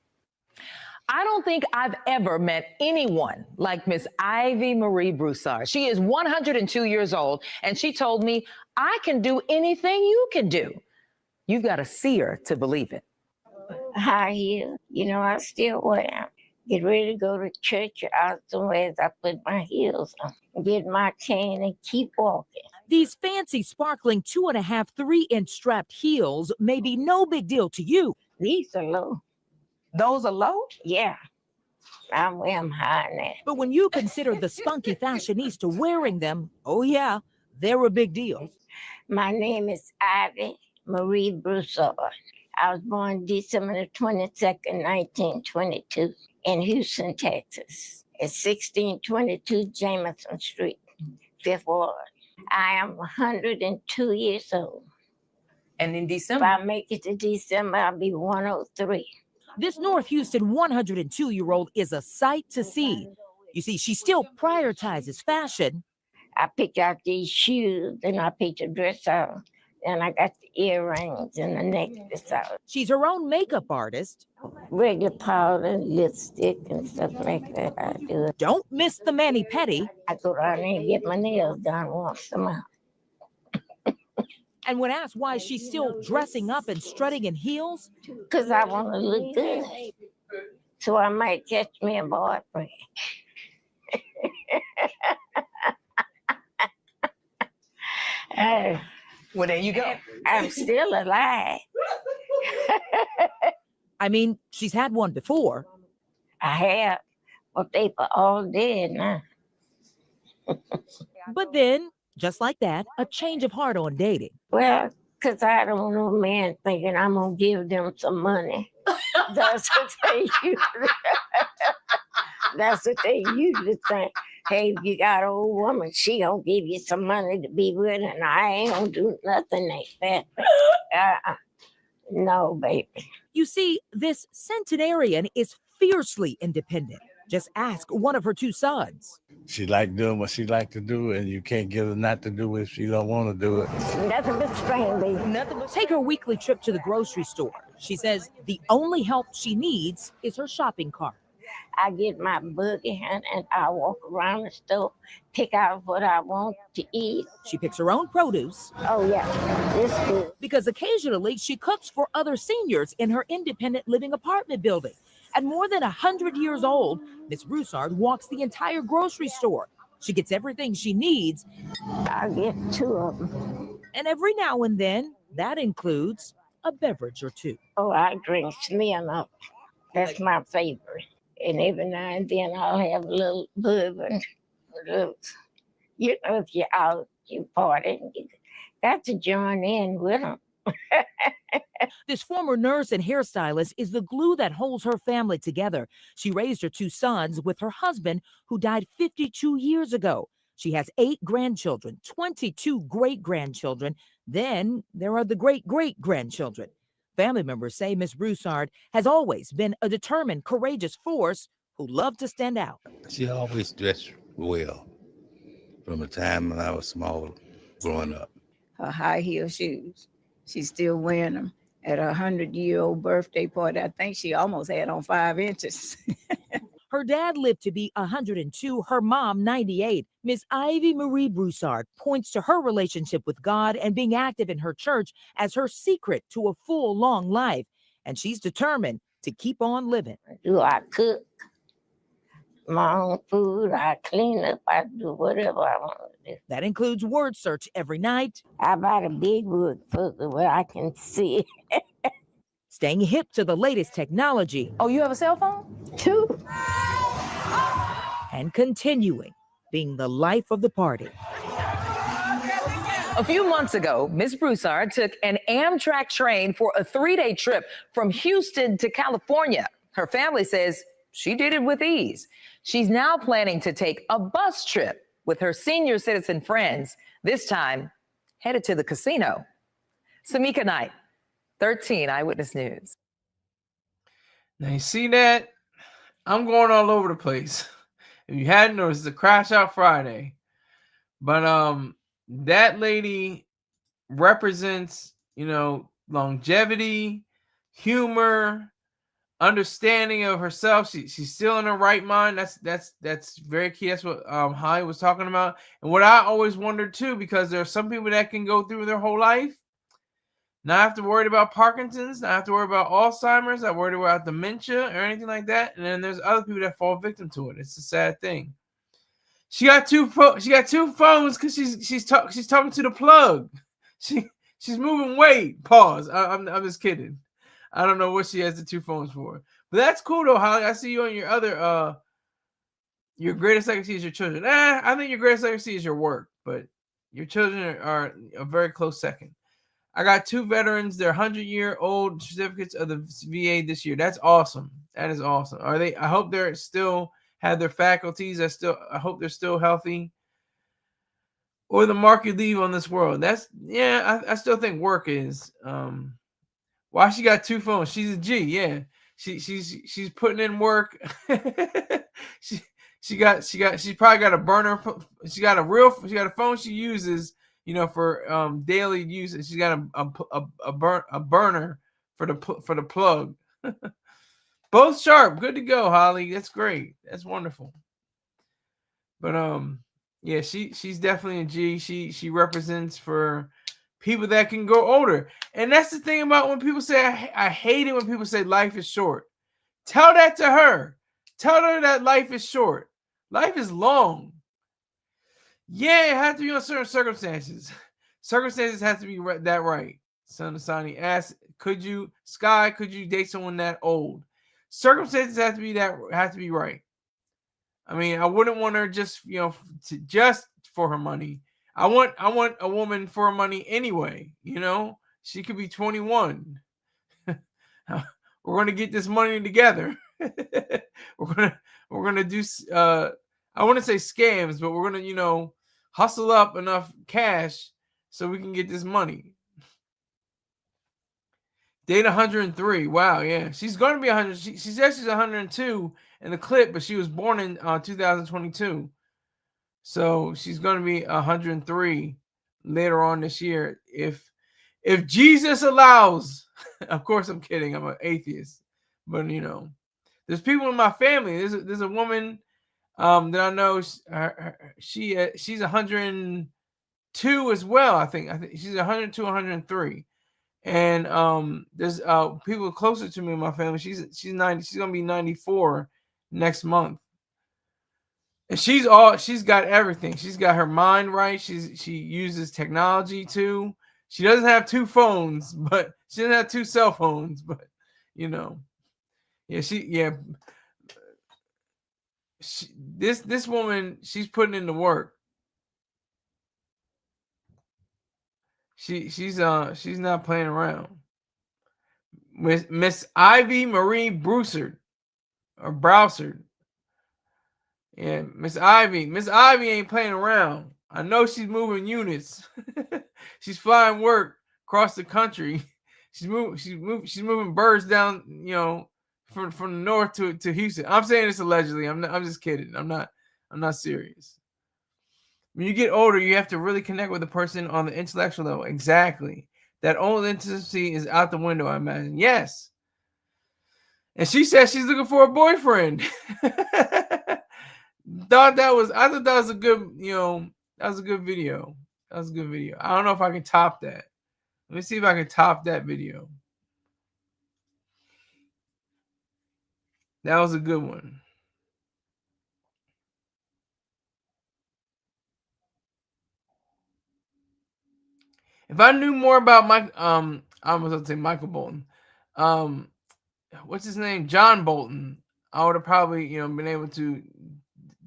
I don't think I've ever met anyone like Miss Ivy Marie Broussard. She is 102 years old, and she told me, I can do anything you can do. You've got to see her to believe it. High heel, I still wear them. Get ready to go to church or out somewhere, I put my heels on, get my cane and keep walking. These fancy, sparkling 2.5, 3-inch strapped heels may be no big deal to you. These are low. Those are low? Yeah. I wear them high now. But when you consider the spunky fashionista wearing them, oh yeah, they're a big deal. My name is Ivy Marie Broussard. I was born December the 22nd, 1922 in Houston, Texas, at 1622 Jameson Street, 5th Ward. I am 102 years old. And in December? If I make it to December, I'll be 103. This North Houston 102-year-old is a sight to see. You see, she still prioritizes fashion. I picked out these shoes, then I picked the dress out. And I got the earrings and the necklace out. She's her own makeup artist. Regular powder, lipstick, and stuff like that. I do. Don't miss the mani-pedi. I go down there and get my nails done once a month. And when asked why she's still dressing up and strutting in heels, because I want to look good. So I might catch me a boyfriend. Well, there you go. I'm still alive. I mean, she's had one before. I have, but they were all dead now. But then, just like that, a change of heart on dating. Well, because I don't know man thinking I'm going to give them some money. That's what they usually think. Hey, if you got an old woman, she gonna give you some money to be with, and I ain't gonna do nothing like that. No, baby. You see, this centenarian is fiercely independent. Just ask one of her 2 sons. She like doing what she like to do, and you can't get her not to do it if she don't want to do it. Nothing but strain, baby. Nothing but take her weekly trip to the grocery store. She says the only help she needs is her shopping cart. I get my buggy and I walk around the store, pick out what I want to eat. She picks her own produce. Oh, yeah, this good. Because occasionally she cooks for other seniors in her independent living apartment building. At more than 100 years old, Miss Broussard walks the entire grocery store. She gets everything she needs. I get 2 of them. And every now and then, that includes a beverage or 2. Oh, I drink Smirnoff. That's my favorite. And every now and then I'll have a little bourbon. If you're out, you party, you got to join in with them. This former nurse and hairstylist is the glue that holds her family together. She raised her 2 sons with her husband, who died 52 years ago. She has 8 grandchildren, 22 great-grandchildren. Then there are the great-great-grandchildren. Family members say Miss Broussard has always been a determined, courageous force who loved to stand out. She always dressed well from the time when I was small, growing up. Her high heel shoes, she's still wearing them. at her 100-year-old birthday party. I think she almost had on 5 inches. Her dad lived to be 102, her mom 98. Miss Ivy Marie Broussard points to her relationship with God and being active in her church as her secret to a full, long life. And she's determined to keep on living. Do I cook my own food? I clean up. I do whatever I want to do. That includes word search every night. I buy a big book where I can see it. Staying hip to the latest technology. Oh, you have a cell phone? 2. And continuing being the life of the party. A few months ago, Miss Broussard took an Amtrak train for a 3-day trip from Houston to California. Her family says she did it with ease. She's now planning to take a bus trip with her senior citizen friends, this time headed to the casino. Samika Knight, 13 Eyewitness News. Now you see that? I'm going all over the place. If you hadn't noticed, it's a Crash Out Friday. But that lady represents, longevity, humor, understanding of herself. She's still in her right mind. That's very key. That's what Holly was talking about. And what I always wondered too, because there are some people that can go through their whole life, not have to worry about Parkinson's, not have to worry about Alzheimer's, not worried about dementia or anything like that. And then there's other people that fall victim to it. It's a sad thing. She got two phones because she's talking to the plug. She's moving weight. Pause. I'm just kidding. I don't know what she has the 2 phones for, but that's cool though, Holly. I see you on your other your greatest legacy is your children. I think your greatest legacy is your work, but your children are a very close second. I got 2 veterans. They're 100-year-old certificates of the VA this year. That's awesome. That is awesome. Are they? I hope they're still have their faculties. I hope they're still healthy. Or the mark you leave on this world. I still think work is. Why she got 2 phones? She's a G. Yeah, she's putting in work. She probably got a burner. She got a phone she uses, for daily use. She's got a burner for the plug. Both sharp, good to go, Holly. That's great. That's wonderful. But yeah, she's definitely a G. She represents for people that can go older, and that's the thing about when people say I hate it when people say life is short. Tell that to her. Tell her that life is short. Life is long. Yeah, it has to be on certain circumstances. Circumstances have to be that right. Son of Sonny asked, could you date someone that old? Circumstances have to be right. I mean, I wouldn't want her just for her money. I want a woman for her money anyway. She could be 21. We're gonna get this money together. we're gonna do I want to say scams, but we're gonna hustle up enough cash so we can get this money. Date 103. Wow, yeah. She's going to be 100. She says she's 102 in the clip, but she was born in 2022. So she's going to be 103 later on this year. If Jesus allows. Of course, I'm kidding. I'm an atheist. But, there's people in my family. There's a woman that I know. She's 102 as well, I think she's 102, 103. And there's people closer to me in my family. She's 90. She's gonna be 94 next month. And she's got everything. She's got her mind right. She uses technology too. She doesn't have 2 phones, but she doesn't have 2 cell phones. But this woman, she's putting in the work. She's not playing around. Miss Ivy Marie Broussard or Broussard. Yeah, Miss Ivy ain't playing around. I know she's moving units. She's flying work across the country. She's moving birds down, from the north to Houston. I'm saying this allegedly. I'm just kidding. I'm not serious. When you get older, you have to really connect with the person on the intellectual level. Exactly. That old intimacy is out the window, I imagine. Yes. And she said she's looking for a boyfriend. I thought that was a good, that was a good video. That was a good video. I don't know if I can top that. Let me see if I can top that video. That was a good one. If I knew more about I was going to say Michael Bolton. What's his name? John Bolton. I would have probably, been able to,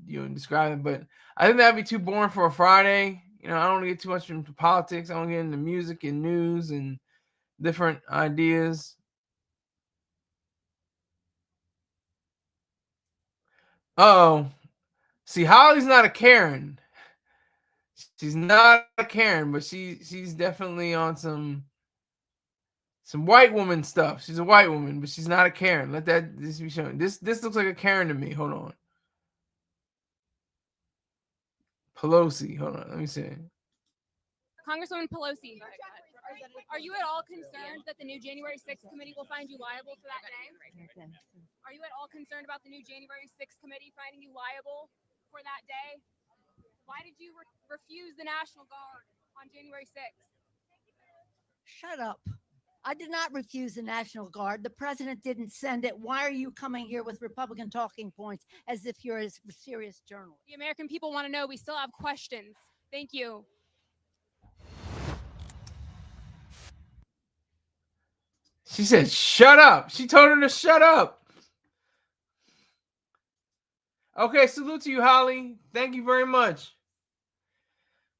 describe it. But I think that'd be too boring for a Friday. I don't want to get too much into politics. I want to get into music and news and different ideas. Uh-oh. See, Holly's not a Karen. She's not a Karen, but she's definitely on some white woman stuff. She's a white woman, but she's not a Karen. Let this be shown. This looks like a Karen to me. Hold on. Pelosi. Hold on. Let me see. Congresswoman Pelosi, are you at all concerned that the new January 6th committee will find you liable for that day? Are you at all concerned about the new January 6th committee finding you liable for that day? Why did you refuse the National Guard on January 6th? Shut up. I did not refuse the National Guard. The president didn't send it. Why are you coming here with Republican talking points as if you're a serious journalist? The American people want to know. We still have questions. Thank you. She said, shut up. She told her to shut up. Okay, salute to you, Holly. Thank you very much.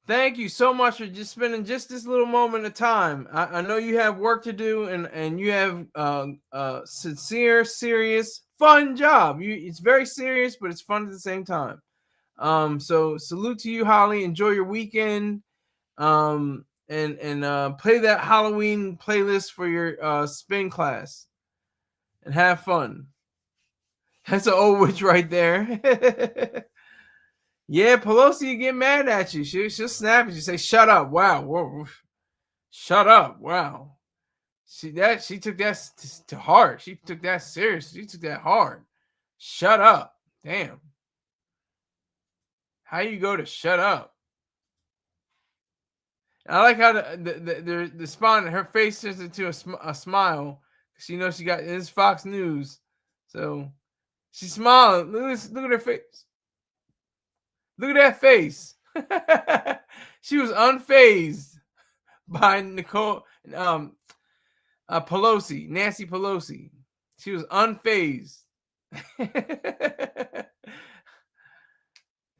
Thank you so much for just spending just this little moment of time. I know you have work to do and you have a sincere, serious, fun job. It's very serious, but it's fun at the same time. So salute to you, Holly. Enjoy your weekend. And play that Halloween playlist for your spin class and have fun. That's an old witch right there. Yeah, Pelosi get mad at you. She'll snap at you. Say, shut up. Wow. Whoa. Shut up. Wow. She took that to heart. She took that serious. She took that hard. Shut up. Damn. How you go to shut up? I like how the spawn, her face turns into a smile. She knows she got this Fox News. So she's smiling. Look at her face. Look at that face. She was unfazed by Pelosi, Nancy Pelosi. She was unfazed.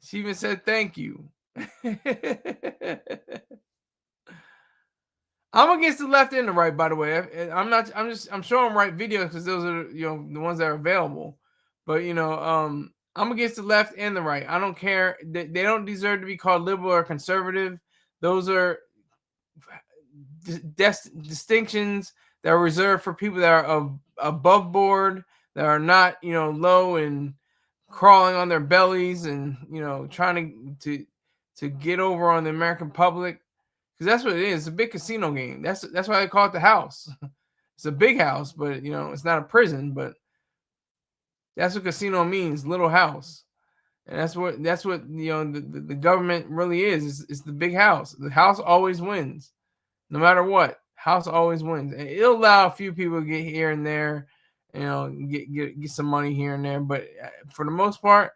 She even said thank you. I'm against the left and the right, by the way. I'm showing right videos because those are the ones that are available. But I'm against the left and the right. I don't care. They don't deserve to be called liberal or conservative. Those are distinctions that are reserved for people that are above board, that are not, low and crawling on their bellies and, trying to get over on the American public. Because that's what it is. It's a big casino game. That's why they call it the house. It's a big house, but, it's not a prison, but that's what casino means, little house. And that's what the government really is. It's the big house. The house always wins. No matter what, house always wins. And it'll allow a few people to get here and there, get some money here and there. But for the most part,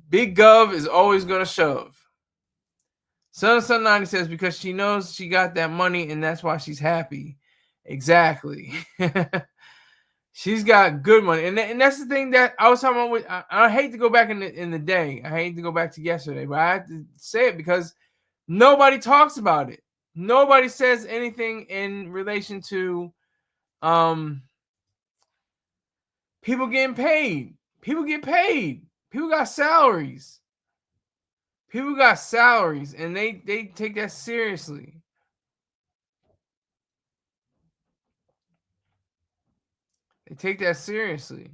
big gov is always going to shove. Son 90 says because she knows she got that money and that's why she's happy. Exactly. She's got good money, and that's the thing that I was talking about. With I hate to go back in the day. I hate to go back to yesterday, but I have to say it because nobody talks about it. Nobody says anything in relation to people getting paid. People get paid. People got salaries. People got salaries, and they take that seriously. They take that seriously.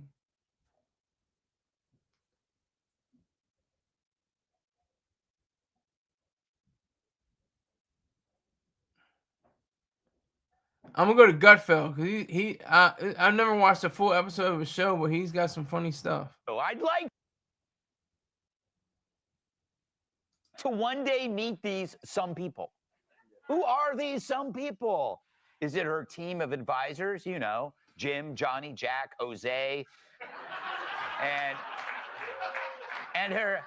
I'm gonna go to Gutfeld because I've never watched a full episode of a show, but he's got some funny stuff. So I'd like to one day meet these some people. Who are these some people? Is it her team of advisors? You know, Jim, Johnny, Jack, Jose, and her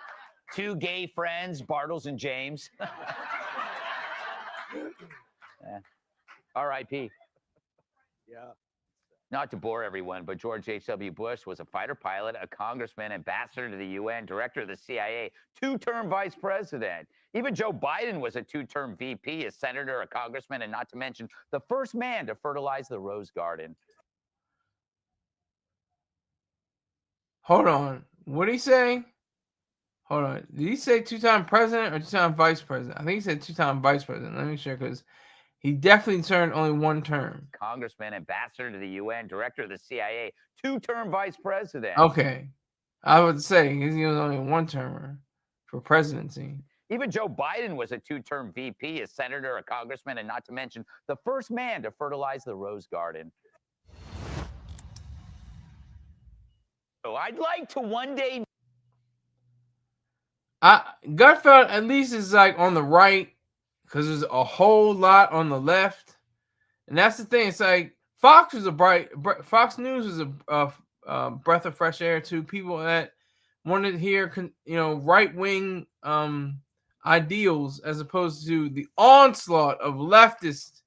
two gay friends, Bartles and James. R.I.P. Yeah. Not to bore everyone, but George H.W. Bush was a fighter pilot, a congressman, ambassador to the UN, director of the CIA, two-term vice president. Even Joe Biden was a two-term VP, a senator, a congressman, and not to mention the first man to fertilize the Rose Garden. Hold on. What did he say? Hold on. Did he say two-time president or two-time vice president? I think he said two-time vice president. Let me check because he definitely served only one term. Congressman, ambassador to the UN, director of the CIA, two-term vice president. Okay. I would say he was only one termer for presidency. Even Joe Biden was a two-term VP, a senator, a congressman, and not to mention the first man to fertilize the Rose Garden. So I'd like to one day... Gutfeld at least is like on the right because there's a whole lot on the left. And that's the thing. It's like Fox News was a breath of fresh air to people that wanted to hear, right-wing ideals as opposed to the onslaught of leftist,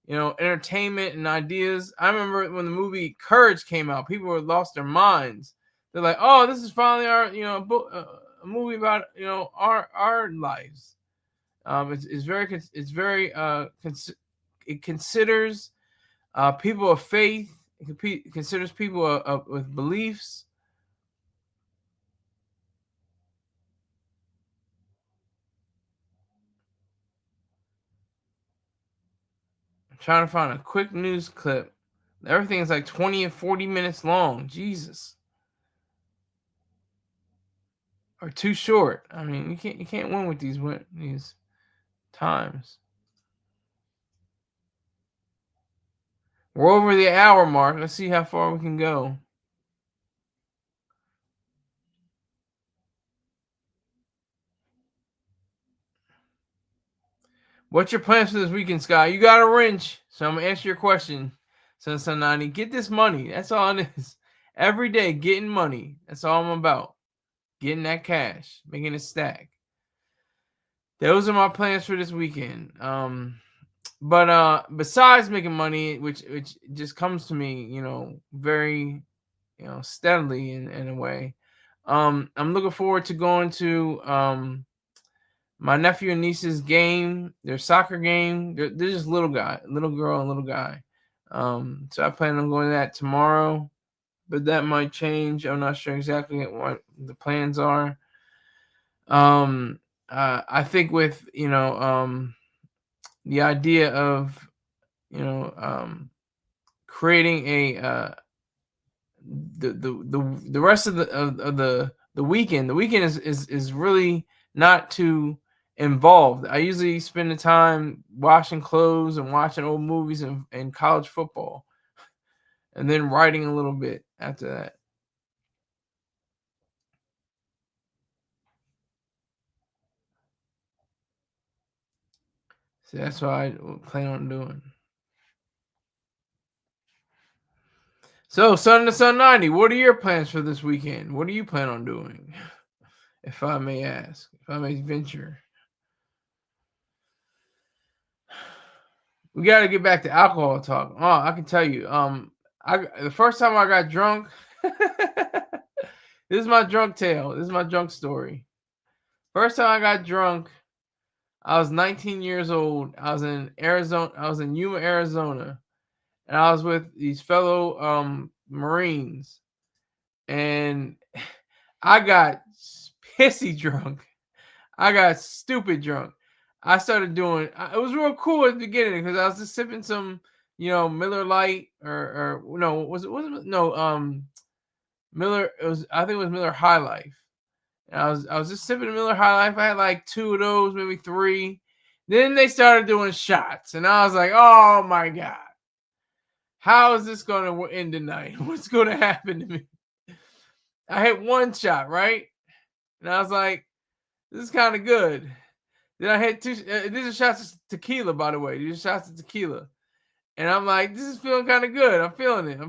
entertainment and ideas. I remember when the movie Courage came out, people were lost their minds. They're like, "Oh, this is finally our, a movie about, our lives." It considers people of faith. It considers people with beliefs. I'm trying to find a quick news clip. Everything is like 20 and 40 minutes long. Jesus. Or too short. I mean, you can't win with these times. We're over the hour mark. Let's see how far we can go. What's your plans for this weekend, Sky? You got a wrench, so I'm gonna answer your question. So 90, get this money. That's all it is. Every day, getting money. That's all I'm about. Getting that cash, making it stack. Those are my plans for this weekend. But besides making money, which just comes to me, very, steadily in a way. I'm looking forward to going to my nephew and niece's game, their soccer game. They're just little girl and little guy. So I plan on going to that tomorrow, but that might change. I'm not sure exactly what the plans are. I think with the idea of creating a the rest of the weekend. The weekend is really not too involved. I usually spend the time washing clothes and watching old movies and college football, and then writing a little bit after that. So that's what I plan on doing. So, Son to Son 90, what are your plans for this weekend? What do you plan on doing? If I may ask, if I may venture. We got to get back to alcohol talk. Oh, I can tell you. The first time I got drunk, this is my drunk tale. This is my drunk story. First time I got drunk, I was 19 years old. I was in Arizona. I was in Yuma, Arizona, and I was with these fellow Marines, and I got pissy drunk. I got stupid drunk. I started doing. It was real cool at the beginning because I was just sipping some, Miller Lite or no, Miller. It was. I think it was Miller High Life. And I was just sipping Miller High Life. I had like 2 of those, maybe 3. Then they started doing shots, and I was like, "Oh my god!" how is this going to end tonight? What's going to happen to me? I hit one shot, right? And I was like, this is kind of good. Then I hit two. These are shots of tequila, by the way. These are shots of tequila. And I'm like, this is feeling kind of good. I'm feeling it.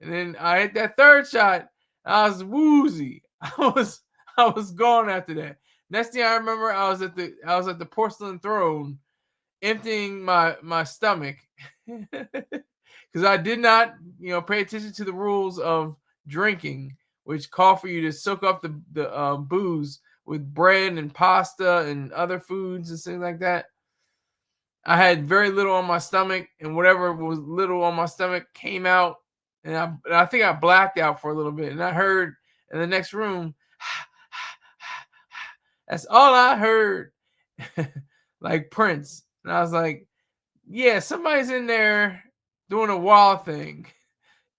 And then I hit that third shot. I was woozy. I was gone after that. Next thing I remember, I was at the porcelain throne, emptying my stomach because I did not, pay attention to the rules of drinking, which call for you to soak up the booze with bread and pasta and other foods and things like that. I had very little on my stomach, and whatever was little on my stomach came out, and I think I blacked out for a little bit, and I heard in the next room, that's all I heard, like Prince. And I was like, yeah, somebody's in there doing a wild thing.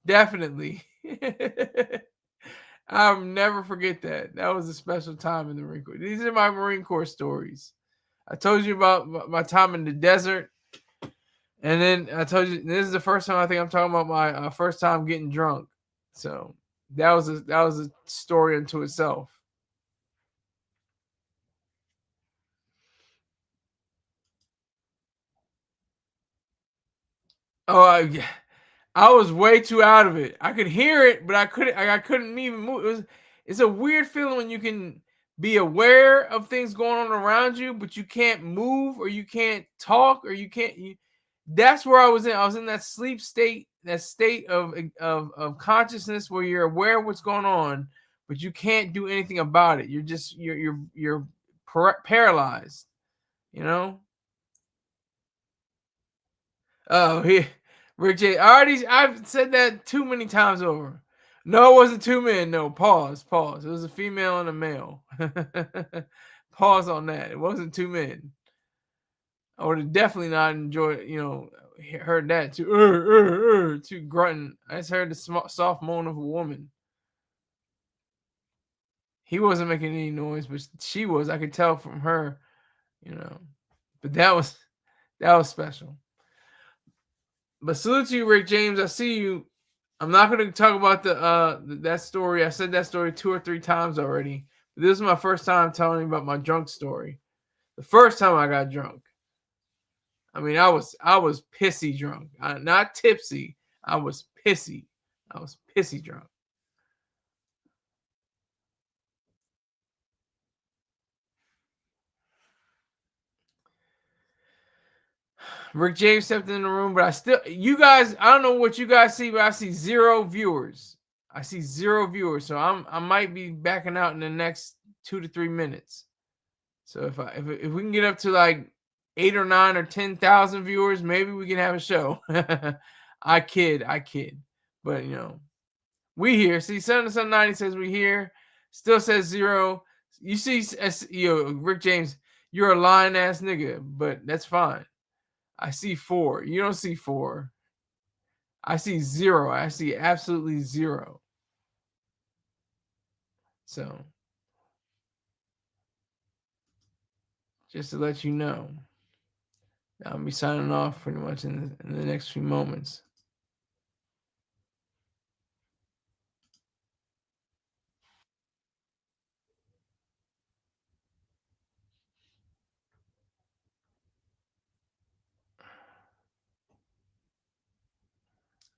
Definitely. I'll never forget that. That was a special time in the Marine Corps. These are my Marine Corps stories. I told you about my time in the desert. And then I told you, this is the first time I think I'm talking about my first time getting drunk. So that was a story unto itself. Oh, yeah. I was way too out of it. I could hear it, but I couldn't even move. It's a weird feeling when you can be aware of things going on around you, but you can't move or you can't talk or you can't. That's where I was in. I was in that sleep state, that state of consciousness where you're aware of what's going on, but you can't do anything about it. You're just you're paralyzed. Oh, Rick J. I've said that too many times over. No, it wasn't two men. No, pause. It was a female and a male. Pause on that. It wasn't two men. I would have definitely not enjoyed, heard that too. Too grunting. I just heard the soft moan of a woman. He wasn't making any noise, but she was. I could tell from her, But that was special. But salute to you, Rick James. I see you. I'm not going to talk about that story. I said that story 2 or 3 times already. But this is my first time telling you about my drunk story. The first time I got drunk. I mean, I was pissy drunk. Not tipsy. I was pissy. I was pissy drunk. Rick James stepped in the room, but I don't know what you guys see, but I see 0 viewers. I see 0 viewers, so I might be backing out in the next 2 to 3 minutes. So if we can get up to like 8 or 9 or 10,000 viewers, maybe we can have a show. I kid, but we here. See, Sun 90 says we here. Still says 0. You see, Rick James, you're a lying ass nigga, but that's fine. I see 4. You don't see 4. I see 0. I see absolutely 0. So, just to let you know, I'll be signing off pretty much in the next few moments.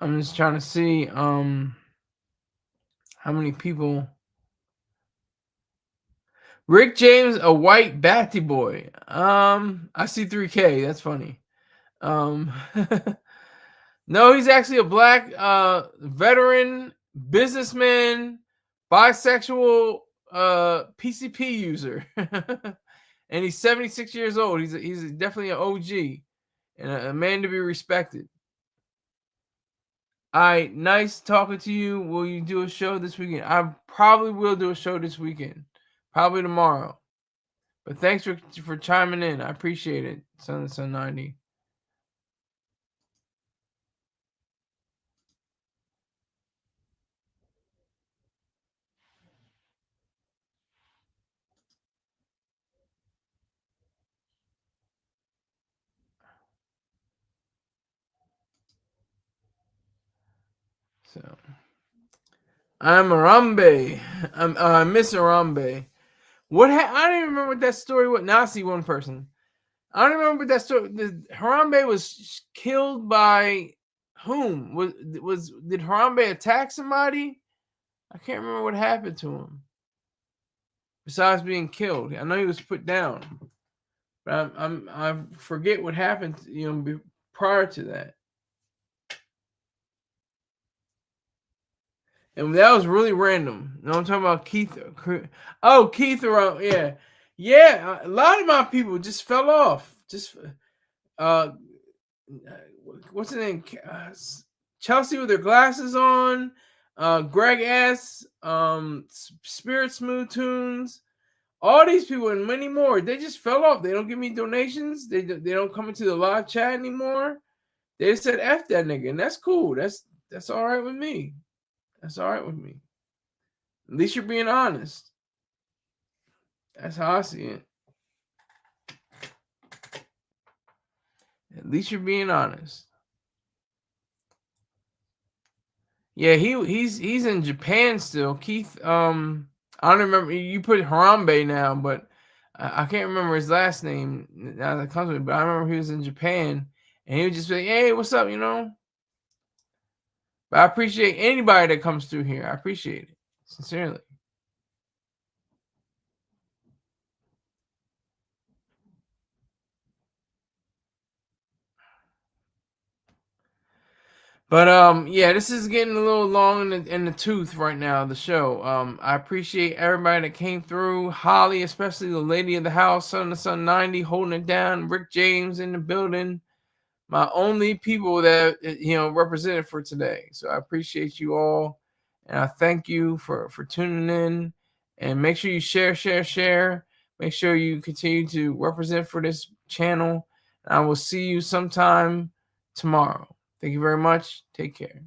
I'm just trying to see how many people. Rick James, a white batty boy. I see 3K. That's funny. No, he's actually a black veteran businessman, bisexual PCP user. And he's 76 years old. He's definitely an OG and a man to be respected. All right, nice talking to you. Will you do a show this weekend? I probably will do a show this weekend. Probably tomorrow. But thanks for chiming in. I appreciate it, Sun 90. So I'm Harambe. I miss Harambe. I don't even remember what that story was. Now I see one person. I don't remember what that story. Harambe was killed by whom? Did Harambe attack somebody? I can't remember what happened to him. Besides being killed, I know he was put down, but I forget what happened. Prior to that. And that was really random. You know what I'm talking about? Keith. Oh, Keith. Yeah. Yeah. A lot of my people just fell off. Just, what's her name? Chelsea with her glasses on. Greg S. Spirit Smooth Tunes. All these people and many more. They just fell off. They don't give me donations. They don't come into the live chat anymore. They just said F that nigga. And that's cool. That's all right with me. That's all right with me. At least you're being honest. That's how I see it. At least you're being honest. Yeah, he's in Japan still. Keith, I don't remember. You put Harambe now, but I can't remember his last name now that comes with me. But I remember he was in Japan, and he would just be like, "Hey, what's up?" But I appreciate anybody that comes through here. I appreciate it. Sincerely. But yeah, this is getting a little long in the tooth right now, the show. I appreciate everybody that came through. Holly, especially the lady of the house, Son to Sun 90, holding it down. Rick James in the building. My only people that represented for today. So I appreciate you all. And I thank you for tuning in. And make sure you share. Make sure you continue to represent for this channel. And I will see you sometime tomorrow. Thank you very much. Take care.